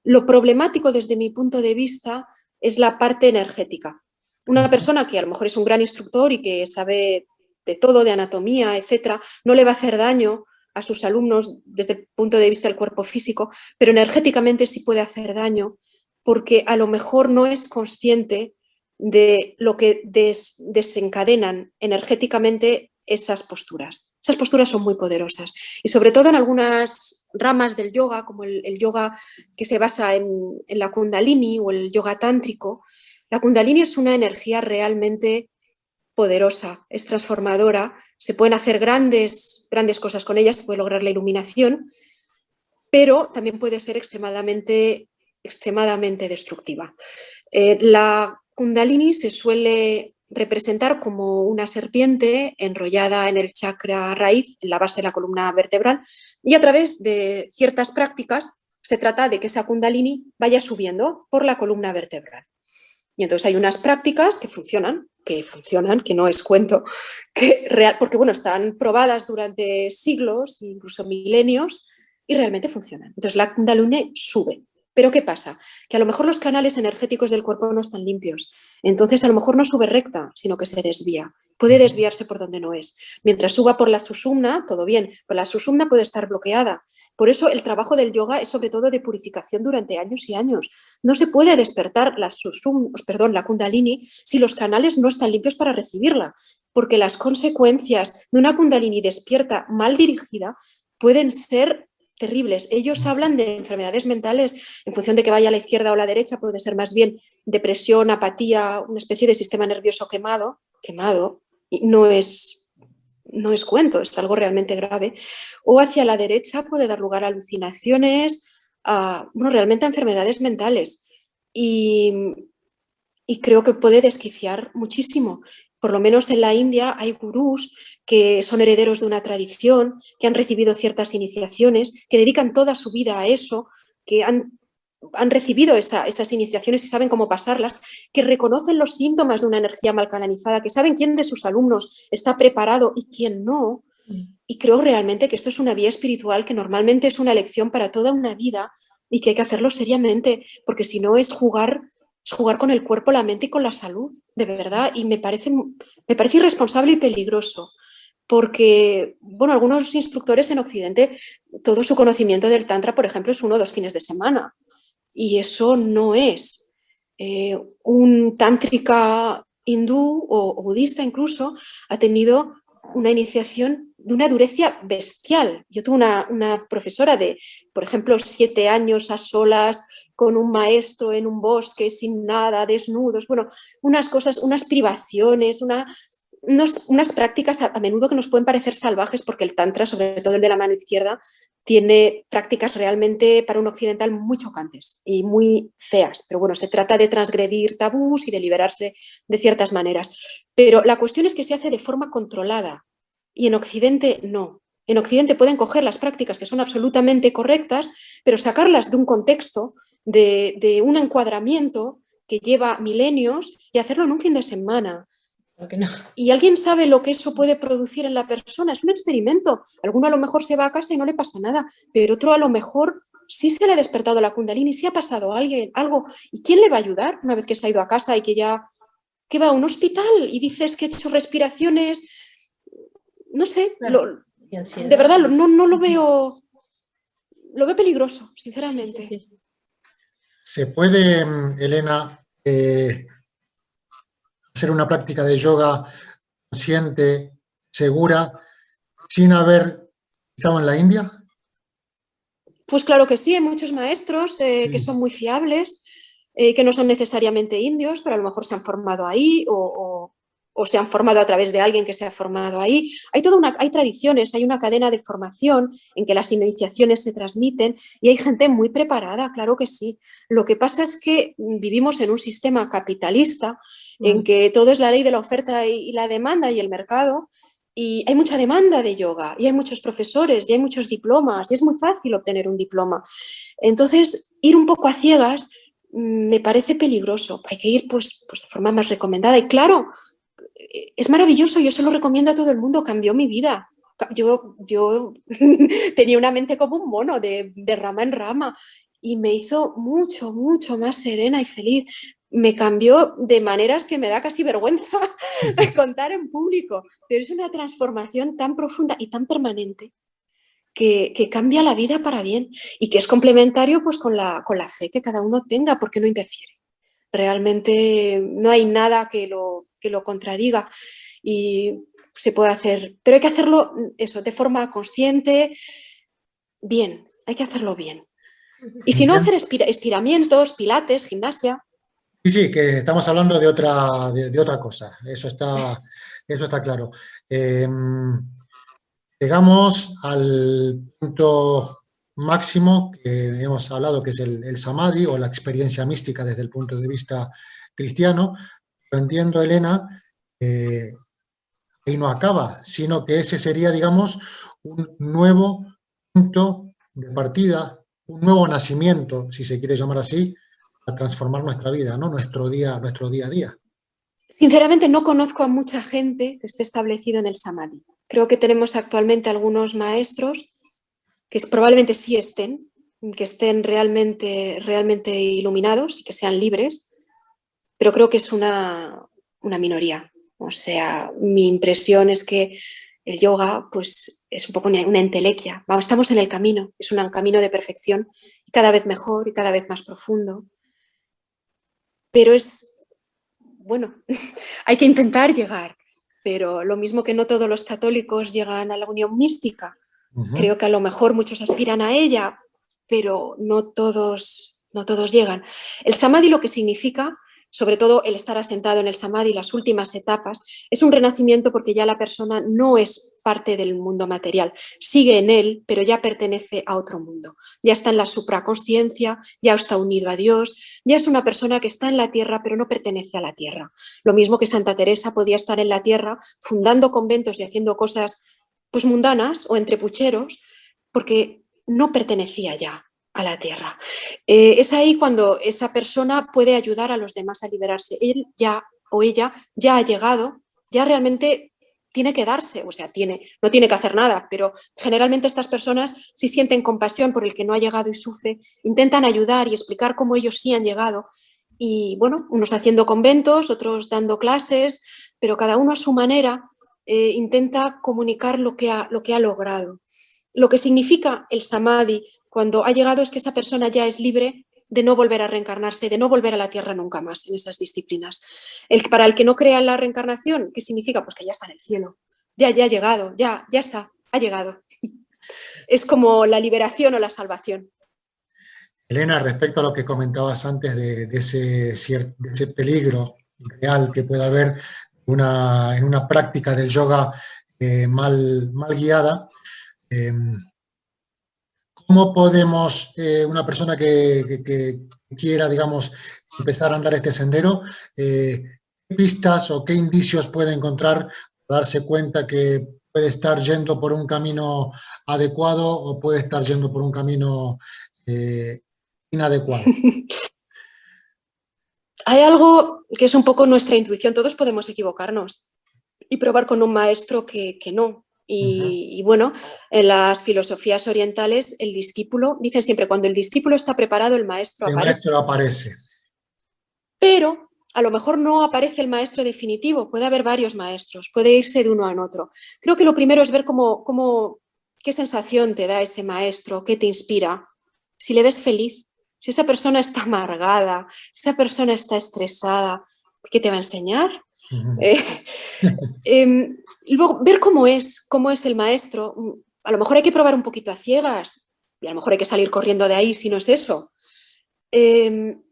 Lo problemático desde mi punto de vista es la parte energética. Una persona que a lo mejor es un gran instructor y que sabe de todo, de anatomía, etcétera, no le va a hacer daño a sus alumnos desde el punto de vista del cuerpo físico, pero energéticamente sí puede hacer daño porque a lo mejor no es consciente de lo que desencadenan energéticamente esas posturas. Esas posturas son muy poderosas y sobre todo en algunas ramas del yoga, como el yoga que se basa en la kundalini o el yoga tántrico. La kundalini es una energía realmente poderosa, es transformadora, se pueden hacer grandes cosas con ella, se puede lograr la iluminación, pero también puede ser extremadamente destructiva. La kundalini se suele representar como una serpiente enrollada en el chakra raíz, en la base de la columna vertebral, y a través de ciertas prácticas se trata de que esa kundalini vaya subiendo por la columna vertebral. Y entonces hay unas prácticas que funcionan, que no es cuento, porque bueno, están probadas durante siglos, incluso milenios, y realmente funcionan. Entonces la kundalini sube. Pero ¿qué pasa? Que a lo mejor los canales energéticos del cuerpo no están limpios. Entonces a lo mejor no sube recta, sino que se desvía. Puede desviarse por donde no es. Mientras suba por la sushumna, todo bien, pero la sushumna puede estar bloqueada. Por eso el trabajo del yoga es sobre todo de purificación durante años y años. No se puede despertar la kundalini si los canales no están limpios para recibirla, porque las consecuencias de una kundalini despierta mal dirigida pueden ser terribles. Ellos hablan de enfermedades mentales en función de que vaya a la izquierda o a la derecha, puede ser más bien depresión, apatía, una especie de sistema nervioso quemado, y no es cuento, es algo realmente grave. O hacia la derecha puede dar lugar a alucinaciones, realmente a enfermedades mentales. Y creo que puede desquiciar muchísimo. Por lo menos en la India hay gurús que son herederos de una tradición, que han recibido ciertas iniciaciones, que dedican toda su vida a eso, que han recibido esas iniciaciones y saben cómo pasarlas, que reconocen los síntomas de una energía mal canalizada, que saben quién de sus alumnos está preparado y quién no. Y creo realmente que esto es una vía espiritual que normalmente es una elección para toda una vida y que hay que hacerlo seriamente, porque si no es jugar con el cuerpo, la mente y con la salud, de verdad, y me parece irresponsable y peligroso, porque, bueno, algunos instructores en Occidente, todo su conocimiento del Tantra, por ejemplo, es 1 o 2 fines de semana, y eso no es. Un tántrica hindú o budista incluso ha tenido una iniciación de una dureza bestial. Yo tuve una profesora de, por ejemplo, 7 años a solas con un maestro en un bosque sin nada, desnudos, bueno, unas cosas, unas privaciones, unas prácticas a menudo que nos pueden parecer salvajes, porque el tantra, sobre todo el de la mano izquierda, tiene prácticas realmente para un occidental muy chocantes y muy feas. Pero bueno, se trata de transgredir tabús y de liberarse de ciertas maneras. Pero la cuestión es que se hace de forma controlada y en Occidente no. En Occidente pueden coger las prácticas que son absolutamente correctas, pero sacarlas de un contexto, de un encuadramiento que lleva milenios y hacerlo en un fin de semana. No. Y alguien sabe lo que eso puede producir en la persona. Es un experimento. Alguno a lo mejor se va a casa y no le pasa nada, pero otro a lo mejor sí se le ha despertado la kundalini, sí ha pasado a alguien algo. ¿Y quién le va a ayudar una vez que se ha ido a casa y que va a un hospital y dices que he hecho respiraciones? No sé, Claro. de verdad no lo veo. Lo veo peligroso, sinceramente. Sí. ¿Se puede, Elena, hacer una práctica de yoga consciente, segura, sin haber estado en la India? Pues claro que sí, hay muchos maestros que son muy fiables, que no son necesariamente indios, pero a lo mejor se han formado ahí o se han formado a través de alguien que se ha formado ahí. Hay tradiciones, hay una cadena de formación en que las iniciaciones se transmiten y hay gente muy preparada, claro que sí. Lo que pasa es que vivimos en un sistema capitalista en que todo es la ley de la oferta y la demanda y el mercado. Y hay mucha demanda de yoga y hay muchos profesores y hay muchos diplomas y es muy fácil obtener un diploma. Entonces, ir un poco a ciegas me parece peligroso. Hay que ir pues de forma más recomendada. Y claro, es maravilloso, yo se lo recomiendo a todo el mundo, cambió mi vida. Yo tenía una mente como un mono, de rama en rama, y me hizo mucho, mucho más serena y feliz. Me cambió de maneras que me da casi vergüenza contar en público, pero es una transformación tan profunda y tan permanente que cambia la vida para bien y que es complementario pues con la fe que cada uno tenga, porque no interfiere. Realmente no hay nada que lo contradiga y se puede hacer, pero hay que hacerlo eso, de forma consciente, bien, hay que hacerlo bien. Y si no, hacer estiramientos, pilates, gimnasia. Sí, que estamos hablando de otra cosa, eso está claro. Llegamos al punto máximo que hemos hablado, que es el samadhi o la experiencia mística desde el punto de vista cristiano. Lo entiendo, Elena, y no acaba, sino que ese sería, digamos, un nuevo punto de partida, un nuevo nacimiento, si se quiere llamar así, a transformar nuestra vida, ¿no? Nuestro día a día. Sinceramente no conozco a mucha gente que esté establecido en el samadhi. Creo que tenemos actualmente algunos maestros que probablemente sí estén, que estén realmente iluminados y que sean libres, pero creo que es una minoría. O sea, mi impresión es que el yoga pues, es un poco una entelequia. Estamos en el camino, es un camino de perfección y cada vez mejor y cada vez más profundo. Pero bueno, hay que intentar llegar, pero lo mismo que no todos los católicos llegan a la unión mística. Creo que a lo mejor muchos aspiran a ella, pero no todos llegan. El samadhi lo que significa, sobre todo el estar asentado en el samadhi, las últimas etapas, es un renacimiento porque ya la persona no es parte del mundo material, sigue en él, pero ya pertenece a otro mundo. Ya está en la supraconsciencia, ya está unido a Dios, ya es una persona que está en la tierra, pero no pertenece a la tierra. Lo mismo que Santa Teresa podía estar en la tierra fundando conventos y haciendo cosas pues mundanas o entre pucheros, porque no pertenecía ya a la tierra. Es ahí cuando esa persona puede ayudar a los demás a liberarse. Él ya o ella ya ha llegado, ya realmente tiene que darse, o sea, no tiene que hacer nada, pero generalmente estas personas sí sienten compasión por el que no ha llegado y sufre, intentan ayudar y explicar cómo ellos sí han llegado y bueno, unos haciendo conventos, otros dando clases, pero cada uno a su manera intenta comunicar lo que ha logrado. Lo que significa el samadhi cuando ha llegado es que esa persona ya es libre de no volver a reencarnarse, de no volver a la tierra nunca más en esas disciplinas. Para el que no crea en la reencarnación, ¿qué significa? Pues que ya está en el cielo, ya ha llegado, ya está, ha llegado. Es como la liberación o la salvación. Elena, respecto a lo que comentabas antes de ese peligro real que puede haber en una práctica del yoga mal guiada, ¿cómo podemos, una persona que quiera, digamos, empezar a andar este sendero, qué pistas o qué indicios puede encontrar para darse cuenta que puede estar yendo por un camino adecuado o puede estar yendo por un camino inadecuado? Hay algo que es un poco nuestra intuición, todos podemos equivocarnos y probar con un maestro que no. Y bueno, en las filosofías orientales, el discípulo, dicen siempre, cuando el discípulo está preparado, el maestro aparece. El maestro aparece. Pero a lo mejor no aparece el maestro definitivo, puede haber varios maestros, puede irse de uno a otro. Creo que lo primero es ver qué sensación te da ese maestro, qué te inspira, si le ves feliz, si esa persona está amargada, si esa persona está estresada, ¿qué te va a enseñar? Luego, ver cómo es el maestro. A lo mejor hay que probar un poquito a ciegas y a lo mejor hay que salir corriendo de ahí si no es eso.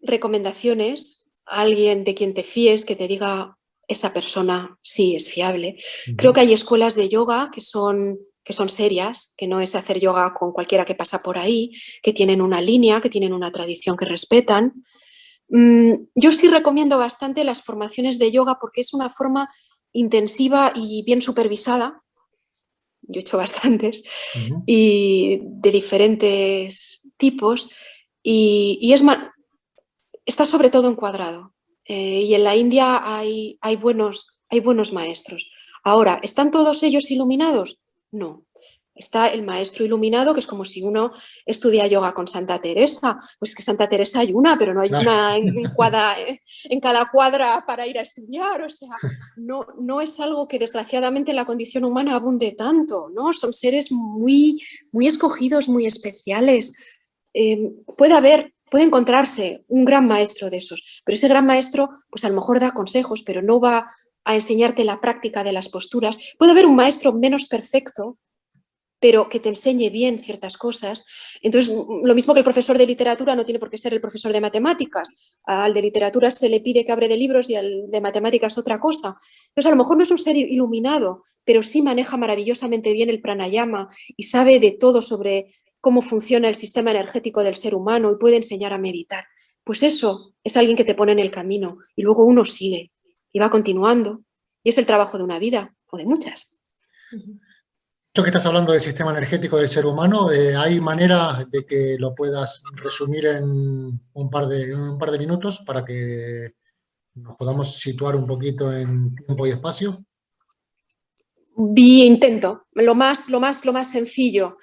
Recomendaciones, alguien de quien te fíes que te diga esa persona sí es fiable. Creo que hay escuelas de yoga que son serias, que no es hacer yoga con cualquiera que pasa por ahí, que tienen una línea, que tienen una tradición que respetan. Yo sí recomiendo bastante las formaciones de yoga porque es una forma intensiva y bien supervisada. Yo he hecho bastantes y de diferentes tipos y está sobre todo encuadrado. Y en la India hay buenos maestros. Ahora, ¿están todos ellos iluminados? No. Está el maestro iluminado, que es como si uno estudia yoga con Santa Teresa. Pues que Santa Teresa hay una, pero no hay una en cada cuadra para ir a estudiar. O sea, no es algo que desgraciadamente en la condición humana abunde tanto, ¿no? Son seres muy, muy escogidos, muy especiales. Puede encontrarse un gran maestro de esos, pero ese gran maestro, pues a lo mejor da consejos, pero no va a enseñarte la práctica de las posturas. Puede haber un maestro menos perfecto, pero que te enseñe bien ciertas cosas. Entonces, lo mismo que el profesor de literatura no tiene por qué ser el profesor de matemáticas. Al de literatura se le pide que abre de libros y al de matemáticas otra cosa. Entonces, a lo mejor no es un ser iluminado, pero sí maneja maravillosamente bien el pranayama y sabe de todo sobre cómo funciona el sistema energético del ser humano y puede enseñar a meditar. Pues eso es alguien que te pone en el camino y luego uno sigue y va continuando. Y es el trabajo de una vida o de muchas. Esto que estás hablando del sistema energético del ser humano, ¿hay manera de que lo puedas resumir en un par de minutos para que nos podamos situar un poquito en tiempo y espacio? Intento, lo más sencillo.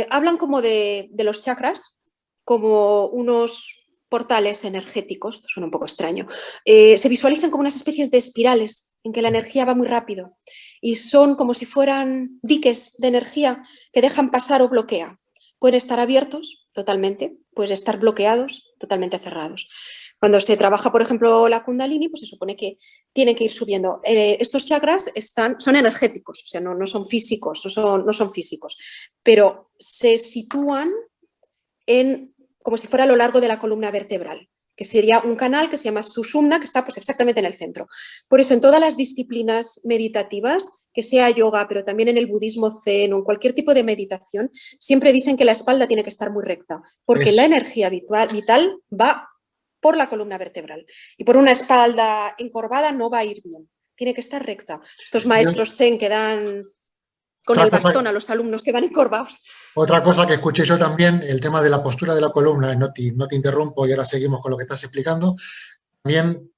Hablan como de los chakras, como unos portales energéticos, esto suena un poco extraño, se visualizan como unas especies de espirales en que la energía va muy rápido y son como si fueran diques de energía que dejan pasar o bloquean. Pueden estar abiertos totalmente, pueden estar bloqueados, totalmente cerrados. Cuando se trabaja, por ejemplo, la Kundalini, pues se supone que tienen que ir subiendo. Estos chakras son energéticos, o sea, no son físicos, no son físicos, pero se sitúan como si fuera a lo largo de la columna vertebral, que sería un canal que se llama Sushumna, que está pues exactamente en el centro. Por eso en todas las disciplinas meditativas, que sea yoga, pero también en el budismo zen o en cualquier tipo de meditación, siempre dicen que la espalda tiene que estar muy recta, porque la energía vital va por la columna vertebral y por una espalda encorvada no va a ir bien, tiene que estar recta. Estos maestros zen que dan con el bastón a los alumnos que van encorvados. Otra cosa que escuché yo también, el tema de la postura de la columna, no te interrumpo y ahora seguimos con lo que estás explicando. También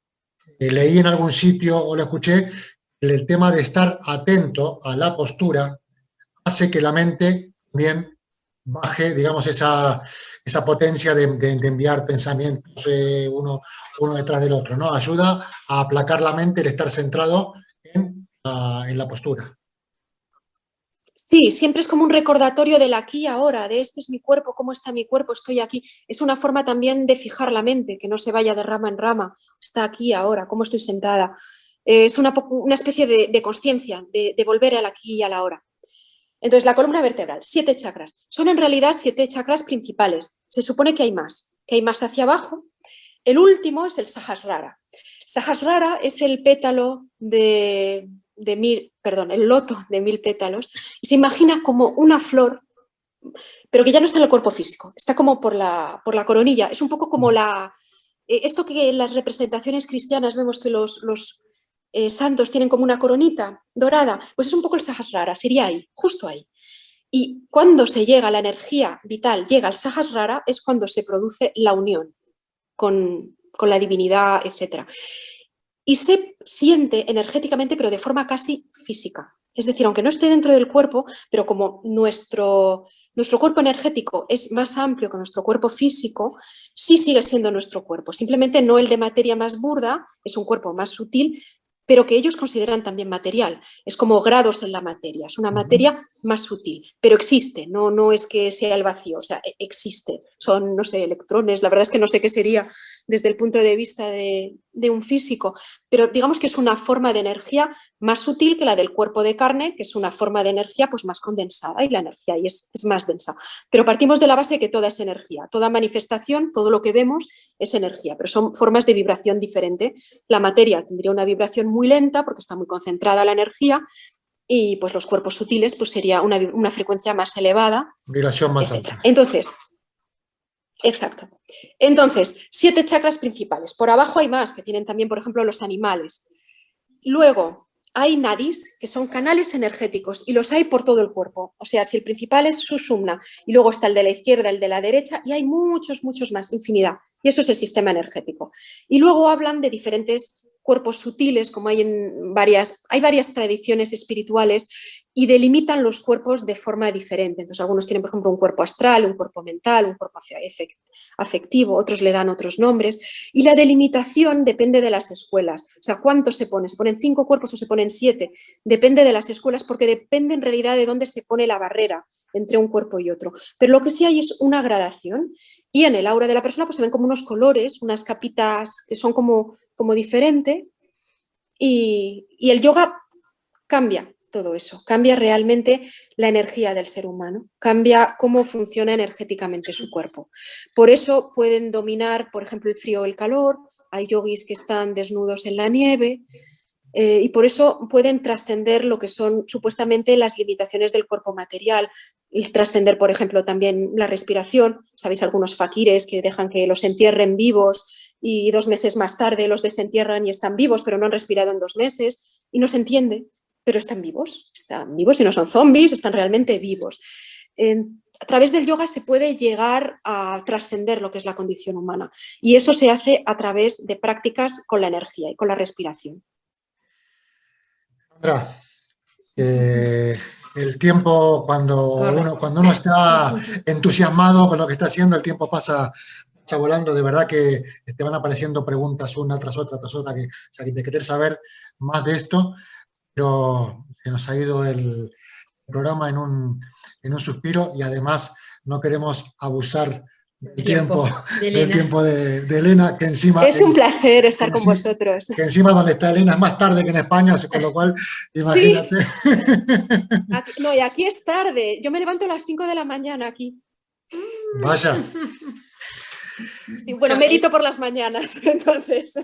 leí en algún sitio o lo escuché, el tema de estar atento a la postura hace que la mente también baje, digamos, esa potencia de enviar pensamientos uno detrás del otro, ¿no? Ayuda a aplacar la mente el estar centrado en la postura. Sí, siempre es como un recordatorio del aquí y ahora, de este es mi cuerpo, cómo está mi cuerpo, estoy aquí. Es una forma también de fijar la mente, que no se vaya de rama en rama, está aquí ahora, cómo estoy sentada. Es una especie de consciencia, de volver al aquí y a la hora. Entonces, la columna vertebral, 7 chakras. Son en realidad 7 chakras principales. Se supone que hay más hacia abajo. El último es el Sahasrara. Sahasrara es el pétalo el loto de 1000 pétalos. Y se imagina como una flor, pero que ya no está en el cuerpo físico, está como por la coronilla. Es un poco como esto que en las representaciones cristianas vemos que los santos tienen como una coronita dorada, pues es un poco el Sahasrara, sería ahí, justo ahí. Y cuando se llega a la energía vital, llega al Sahasrara, es cuando se produce la unión con la divinidad, etc. Y se siente energéticamente, pero de forma casi física. Es decir, aunque no esté dentro del cuerpo, pero como nuestro cuerpo energético es más amplio que nuestro cuerpo físico, sí sigue siendo nuestro cuerpo. Simplemente no el de materia más burda, es un cuerpo más sutil, pero que ellos consideran también material. Es como grados en la materia, es una materia más sutil, pero existe, no es que sea el vacío, o sea, existe. Son, no sé, electrones, la verdad es que no sé qué sería desde el punto de vista de un físico, pero digamos que es una forma de energía más sutil que la del cuerpo de carne, que es una forma de energía pues más condensada, y la energía ahí es más densa. Pero partimos de la base que toda es energía, toda manifestación, todo lo que vemos es energía, pero son formas de vibración diferente. La materia tendría una vibración muy lenta porque está muy concentrada la energía, y pues los cuerpos sutiles pues sería una frecuencia más elevada. Vibración más etc. alta. Entonces, exacto. Entonces, 7 chakras principales. Por abajo hay más, que tienen también, por ejemplo, los animales. Luego, hay nadis, que son canales energéticos, y los hay por todo el cuerpo. O sea, si el principal es Sushumna, y luego está el de la izquierda, el de la derecha, y hay muchos más, infinidad. Y eso es el sistema energético. Y luego hablan de diferentes cuerpos sutiles, como hay varias tradiciones espirituales, y delimitan los cuerpos de forma diferente. Entonces, algunos tienen, por ejemplo, un cuerpo astral, un cuerpo mental, un cuerpo afectivo, otros le dan otros nombres. Y la delimitación depende de las escuelas. O sea, ¿cuántos se ponen? ¿Se ponen 5 cuerpos o se ponen 7? Depende de las escuelas, porque depende en realidad de dónde se pone la barrera entre un cuerpo y otro. Pero lo que sí hay es una gradación, y en el aura de la persona pues se ven como unos colores, unas capitas que son como diferente, y el yoga cambia todo eso, cambia realmente la energía del ser humano, cambia cómo funciona energéticamente su cuerpo. Por eso pueden dominar, por ejemplo, el frío o el calor. Hay yogis que están desnudos en la nieve, y por eso pueden trascender lo que son supuestamente las limitaciones del cuerpo material, y trascender, por ejemplo, también la respiración. Sabéis, algunos fakires que dejan que los entierren vivos y 2 meses más tarde los desentierran y están vivos, pero no han respirado en 2 meses, y no se entiende, pero están vivos y no son zombies, están realmente vivos. A través del yoga se puede llegar a trascender lo que es la condición humana, y eso se hace a través de prácticas con la energía y con la respiración. Sandra, el tiempo, cuando uno está entusiasmado con lo que está haciendo, el tiempo pasa volando. De verdad que te van apareciendo preguntas una tras otra, que, o sea, de querer saber más de esto, pero se nos ha ido el programa en un suspiro, y además no queremos abusar del tiempo de Elena, que encima... Es un placer estar con vosotros. Que encima donde está Elena es más tarde que en España, con lo cual, imagínate. Sí. Y aquí es tarde. Yo me levanto a las 5 de la mañana aquí. Vaya. Y bueno, medito por las mañanas, entonces...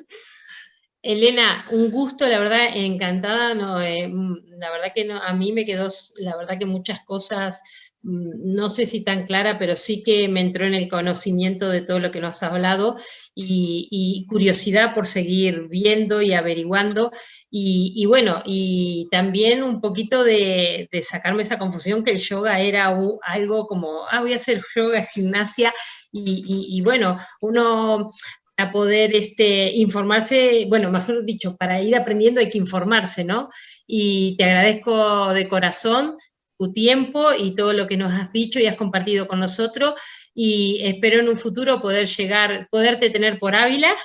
Elena, un gusto, la verdad, encantada. No, la verdad que no, a mí me quedó, la verdad que muchas cosas, no sé si tan clara, pero sí que me entró en el conocimiento de todo lo que nos has hablado, y curiosidad por seguir viendo y averiguando, y bueno, y también un poquito de sacarme esa confusión que el yoga era algo como, voy a hacer yoga, gimnasia, y bueno, uno... para poder informarse, bueno, mejor dicho, para ir aprendiendo hay que informarse, ¿no? Y te agradezco de corazón tu tiempo y todo lo que nos has dicho y has compartido con nosotros, y espero en un futuro poderte tener por Ávila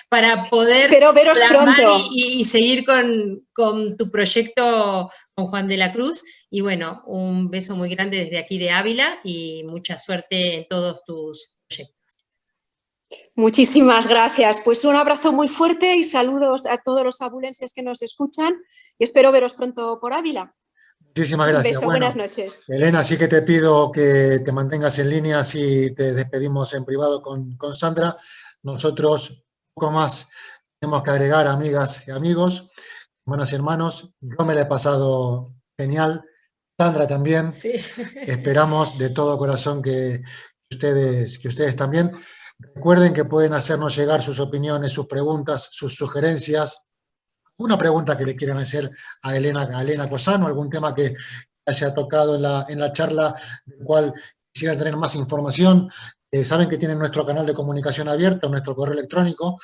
para poder espero veros pronto y seguir con tu proyecto con Juan de la Cruz. Y bueno, un beso muy grande desde aquí de Ávila y mucha suerte en todos tus proyectos. Muchísimas gracias. Pues un abrazo muy fuerte y saludos a todos los abulenses que nos escuchan y espero veros pronto por Ávila. Muchísimas gracias. Un beso, buenas noches. Elena, sí que te pido que te mantengas en línea, así te despedimos en privado con Sandra. Nosotros, poco más tenemos que agregar, amigas y amigos, hermanas y hermanos. Yo me la he pasado genial. Sandra también. Sí. Esperamos de todo corazón que ustedes también. Recuerden que pueden hacernos llegar sus opiniones, sus preguntas, sus sugerencias. Una pregunta que le quieran hacer a Elena Cosano, algún tema que haya tocado en la charla, del cual quisiera tener más información. Saben que tienen nuestro canal de comunicación abierto, nuestro correo electrónico,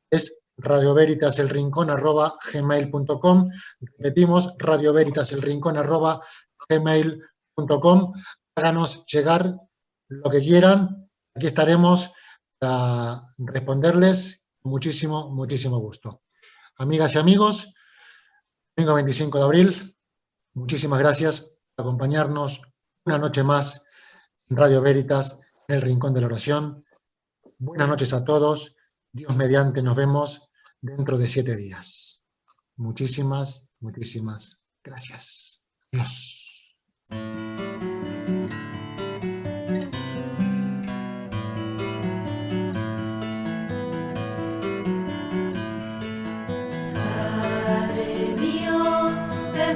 es radioveritas@gmail.com. Repetimos, radioveritas@gmail.com. Háganos llegar lo que quieran. Aquí estaremos para responderles con muchísimo, muchísimo gusto. Amigas y amigos, domingo 25 de abril, muchísimas gracias por acompañarnos una noche más en Radio Veritas, en el Rincón de la Oración. Buenas noches a todos. Dios mediante, nos vemos dentro de 7 días. Muchísimas, muchísimas gracias. Adiós.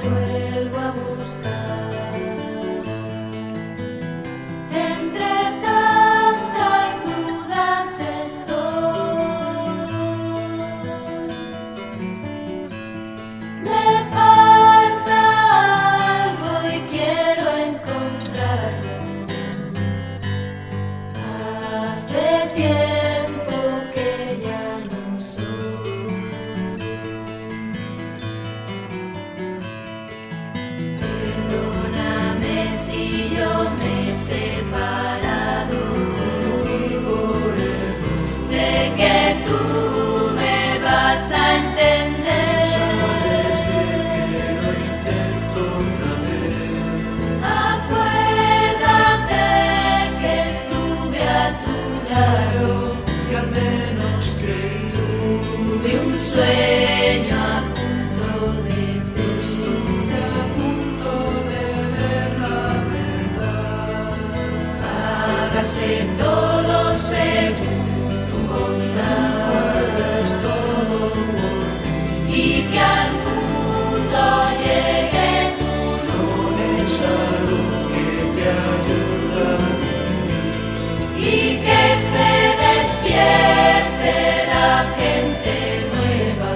Vuelvo a buscar entre tantas dudas estoy. Me falta algo y quiero encontrarlo. Hace tiempo que ya no soy. Perdóname si yo me he separado. Sé que tú me vas a entender. Sabes bien que lo intento otra vez. Acuérdate que estuve a tu lado. Que al menos creí. Tuve un sueño a punto de ser. Estuve a punto de ver la verdad. Hágase todo según tu bondad. Es todo por mí. Y que al mundo llegue tu luz. Esa luz que te ayuda a Y que se despierte la gente nueva.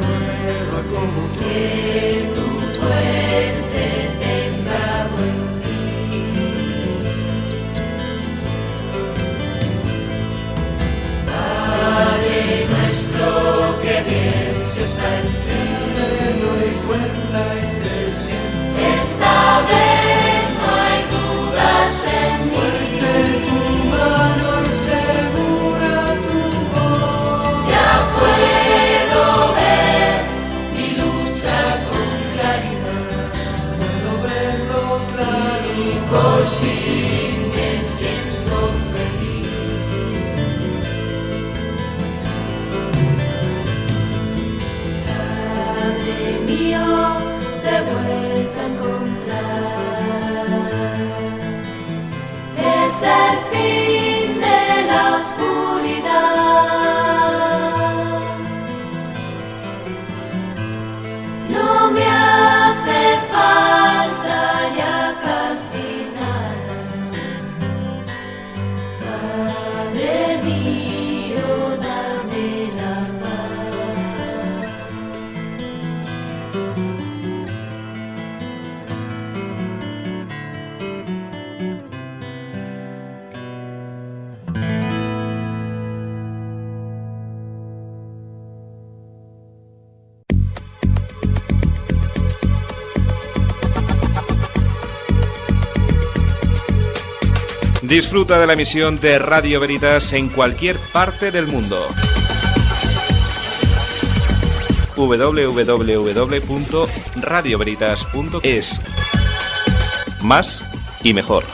nueva como tú. Que tu fuente tenga buen fin. Padre nuestro que bien se está en ti. Me doy cuenta y te siento. Esta vez no hay dudas en mí. De tu mano y segura tu voz. Ya puedo ver mi lucha con claridad. Puedo verlo claro. Y por fin me siento feliz. Padre mío, de vuelta a encontrar. Es el fin de la oscuridad. No me hace falta ya casi nada. Padre mío, dame la paz. Disfruta de la emisión de Radio Veritas en cualquier parte del mundo. www.radioveritas.es. Más y mejor.